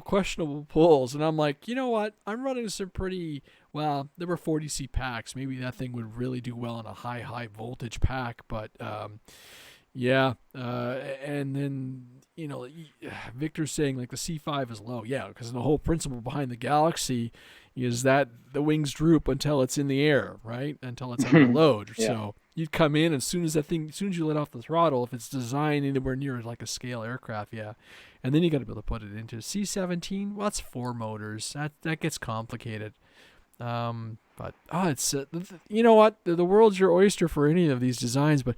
questionable pulls, and I'm like, you know what? I'm running some pretty well. There were 40C packs. Maybe that thing would really do well in a high voltage pack, but yeah. And then, Victor's saying like the C5 is low. Yeah, because the whole principle behind the Galaxy is that the wings droop until it's in the air, right? Until it's under load. Yeah. So you'd come in as soon as you let off the throttle, if it's designed anywhere near like a scale aircraft, yeah. And then you got to be able to put it into C-17. Well, that's 4 motors. That gets complicated. But it's you know what, the world's your oyster for any of these designs, but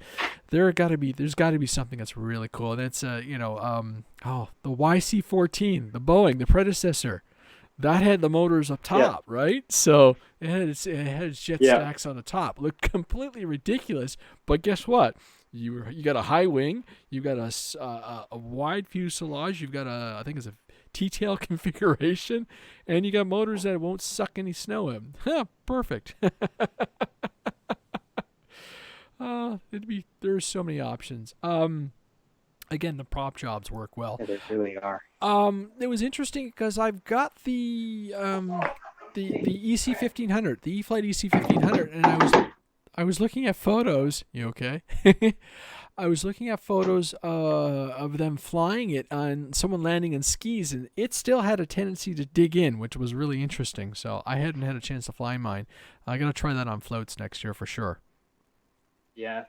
there's got to be something that's really cool. And it's the YC-14, the Boeing, the predecessor, that had the motors up top, right? So it had its jet stacks on the top. Looked completely ridiculous, but guess what? You got a high wing, you got a wide fuselage, you've got I think it's a T-tail configuration, and you got motors that won't suck any snow in. Perfect. There's so many options. Again, the prop jobs work well. Yeah, they really are. It was interesting because I've got the EC-1500, the E-flite EC-1500, and I was looking at photos. You okay? I was looking at photos of them flying it on someone landing in skis, and it still had a tendency to dig in, which was really interesting. So I hadn't had a chance to fly mine. I got to try that on floats next year for sure. Yeah,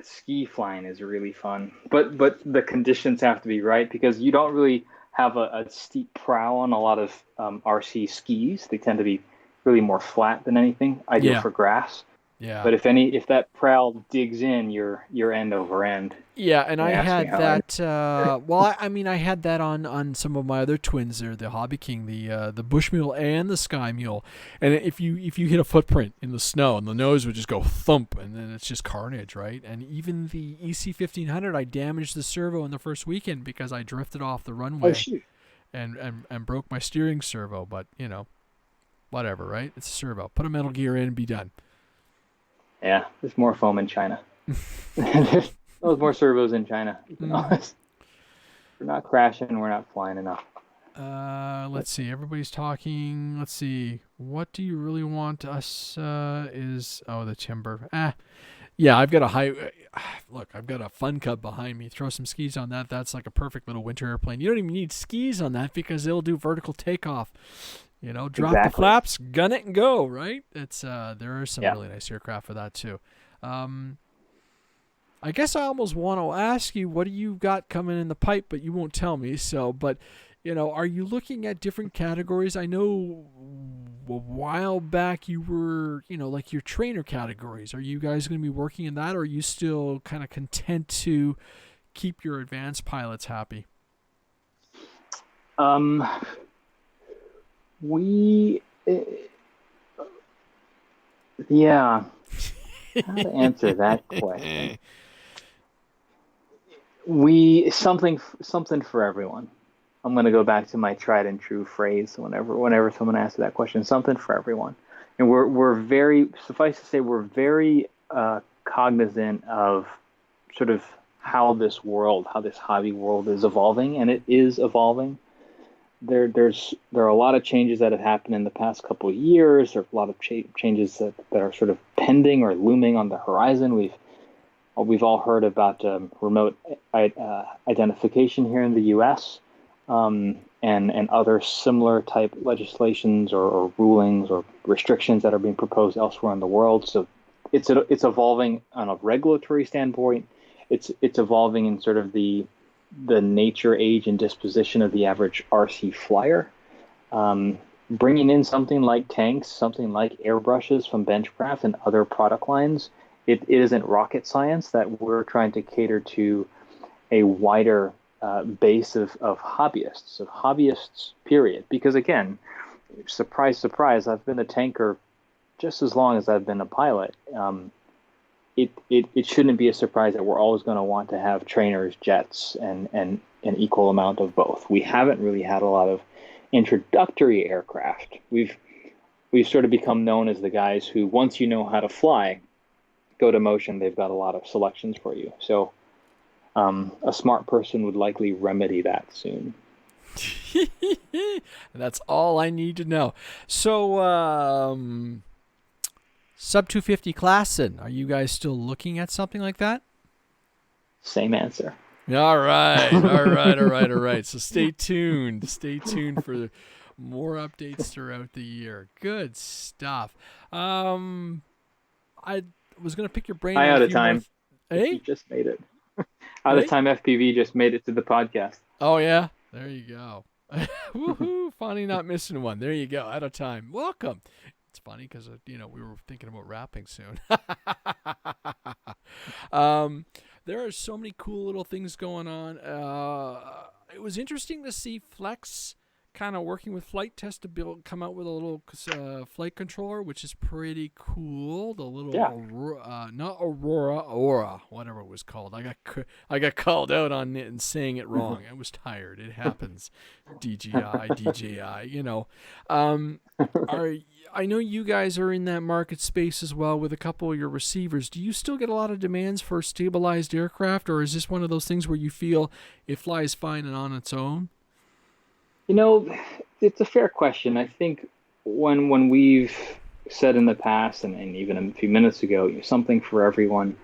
ski flying is really fun, but the conditions have to be right, because you don't really have a steep prow on a lot of RC skis. They tend to be really more flat than anything, ideal for grass. Yeah. But if that prow digs in, you're end over end. Yeah, and I had that. I had that on some of my other twins there, the Hobby King, the Bush Mule and the Sky Mule. And if you hit a footprint in the snow, and the nose would just go thump, and then it's just carnage, right? And even the EC-1500, I damaged the servo in the first weekend because I drifted off the runway and broke my steering servo. But whatever, right? It's a servo. Put a Metal Gear in and be done. Yeah, there's more foam in China. There's more servos in China. To be honest. We're not crashing. We're not flying enough. Let's see. Everybody's talking. Let's see. What do you really want us? The timber. Yeah. I've got I've got a Fun Cub behind me. Throw some skis on that. That's like a perfect little winter airplane. You don't even need skis on that because it'll do vertical takeoff. Drop the flaps, gun it, and go, right? It's there are some really nice aircraft for that too. I guess I almost want to ask you, what do you got coming in the pipe, but you won't tell me. So, but are you looking at different categories? I know a while back you were, like your trainer categories. Are you guys going to be working in that, or are you still kind of content to keep your advanced pilots happy? How to answer that question? Something for everyone. I'm going to go back to my tried and true phrase whenever someone asks that question. Something for everyone, and we're very, suffice to say, we're very cognizant of sort of how this hobby world is evolving, and it is evolving. There are a lot of changes that have happened in the past couple of years. There are a lot of changes that are sort of pending or looming on the horizon. We've all heard about remote identification here in the U.S. And other similar type legislations or rulings or restrictions that are being proposed elsewhere in the world. So it's evolving on a regulatory standpoint. It's evolving in sort of the nature, age, and disposition of the average RC flyer. Bringing in something like tanks, something like airbrushes from Benchcraft and other product lines, it isn't rocket science that we're trying to cater to a wider base of hobbyists, period. Because again, surprise, surprise, I've been a tanker just as long as I've been a pilot. It shouldn't be a surprise that we're always going to want to have trainers, jets, and an equal amount of both. We haven't really had a lot of introductory aircraft. We've sort of become known as the guys who, once you know how to fly, go to motion, they've got a lot of selections for you. So a smart person would likely remedy that soon. That's all I need to know. So, sub 250 Klassen, are you guys still looking at something like that? Same answer. All right. So stay tuned. Stay tuned for more updates throughout the year. Good stuff. I was going to pick your brain. Out of time. Hey? You just made it. Out of time FPV just made it to the podcast. Oh, yeah? There you go. Woohoo. Finally not missing one. There you go. Out of time. Welcome. It's funny because, we were thinking about wrapping soon. There are so many cool little things going on. It was interesting to see Flex kind of working with Flite Test to come out with a little flight controller, which is pretty cool. The little Aura, whatever it was called. I got called out on it and saying it wrong. I was tired. It happens. DJI. I know you guys are in that market space as well with a couple of your receivers. Do you still get a lot of demands for stabilized aircraft, or is this one of those things where you feel it flies fine and on its own? It's a fair question. I think when we've said in the past, and even a few minutes ago, something for everyone,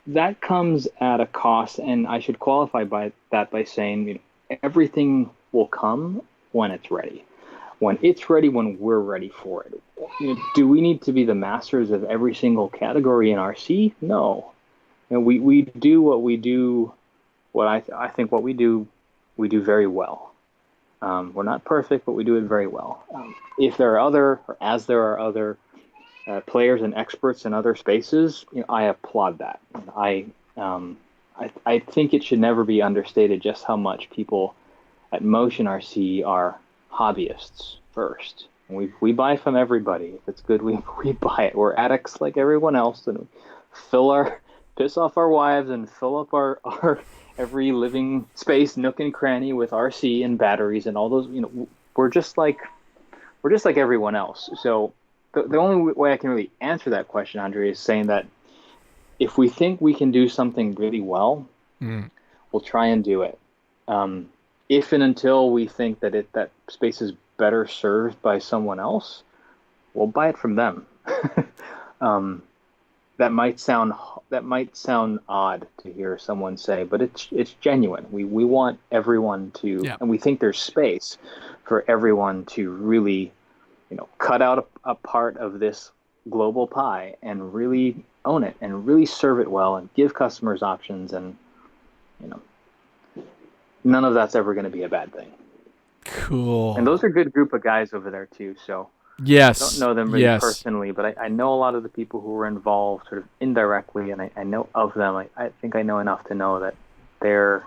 that comes at a cost, and I should qualify by saying everything will come when it's ready. When it's ready, when we're ready for it. Do we need to be the masters of every single category in RC? No. We do what we do. What I think what we do very well. We're not perfect, but we do it very well. If there are other players and experts in other spaces, I applaud that. I think it should never be understated just how much people at Motion RC are hobbyists first. We buy from everybody. If it's good, we buy it. We're addicts like everyone else, and piss off our wives and fill up our every living space, nook and cranny with RC and batteries and all those. We're just like everyone else. So the only way I can really answer that question, Andre, is saying that if we think we can do something really well, we'll try and do it. If and until we think that space is better served by someone else, we'll buy it from them. That might sound odd to hear someone say, but it's genuine. We want everyone to, and we think there's space for everyone to really, cut out a part of this global pie and really own it and really serve it well and give customers options, and none of that's ever going to be a bad thing. Cool. And those are a good group of guys over there too. So yes, I don't know them really personally, but I know a lot of the people who were involved sort of indirectly, and I know of them. I think I know enough to know that they're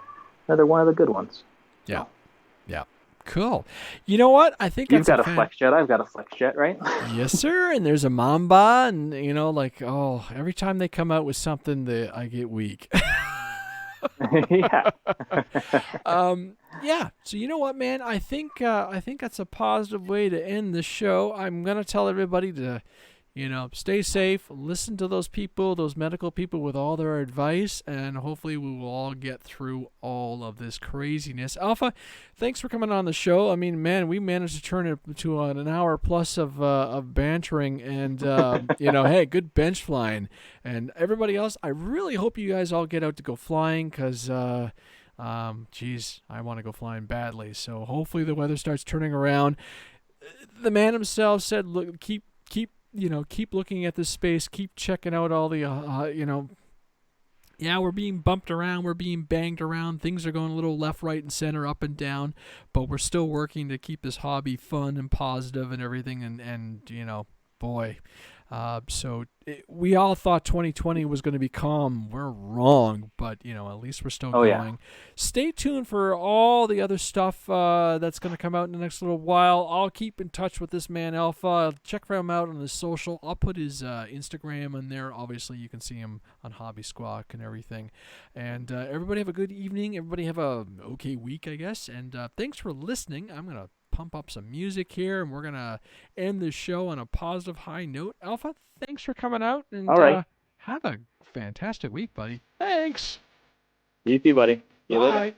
one of the good ones. Yeah. So. Yeah. Cool. You know what? I think you've got a flex jet. I've got a flex jet, right? Yes, sir. And there's a Mamba, and every time they come out with something, I get weak. Yeah. Yeah. So you know what, man? I think that's a positive way to end the show. I'm gonna tell everybody to, stay safe. Listen to those people, those medical people, with all their advice, and hopefully we will all get through all of this craziness. Alpha, thanks for coming on the show. I mean, man, we managed to turn it to an hour plus of bantering, and hey, good bench flying. And everybody else, I really hope you guys all get out to go flying, because geez, I want to go flying badly. So hopefully the weather starts turning around. The man himself said, look, keep looking at this space, keep checking out all the, we're being bumped around, we're being banged around, things are going a little left, right, and center, up and down, but we're still working to keep this hobby fun and positive and everything, and boy, We all thought 2020 was going to be calm. We're wrong, but at least we're still going. Yeah. Stay tuned for all the other stuff that's going to come out in the next little while. I'll keep in touch with this man Alpha. Check him out on his social. I'll put his Instagram in there. Obviously, you can see him on Hobby Squawk and everything. And everybody have a good evening. Everybody have a okay week, I guess. And thanks for listening. I'm going to pump up some music here, and we're going to end this show on a positive high note. Alpha, thanks for coming out, and All right. have a fantastic week, buddy. Thanks. You too, buddy. See you later. Bye.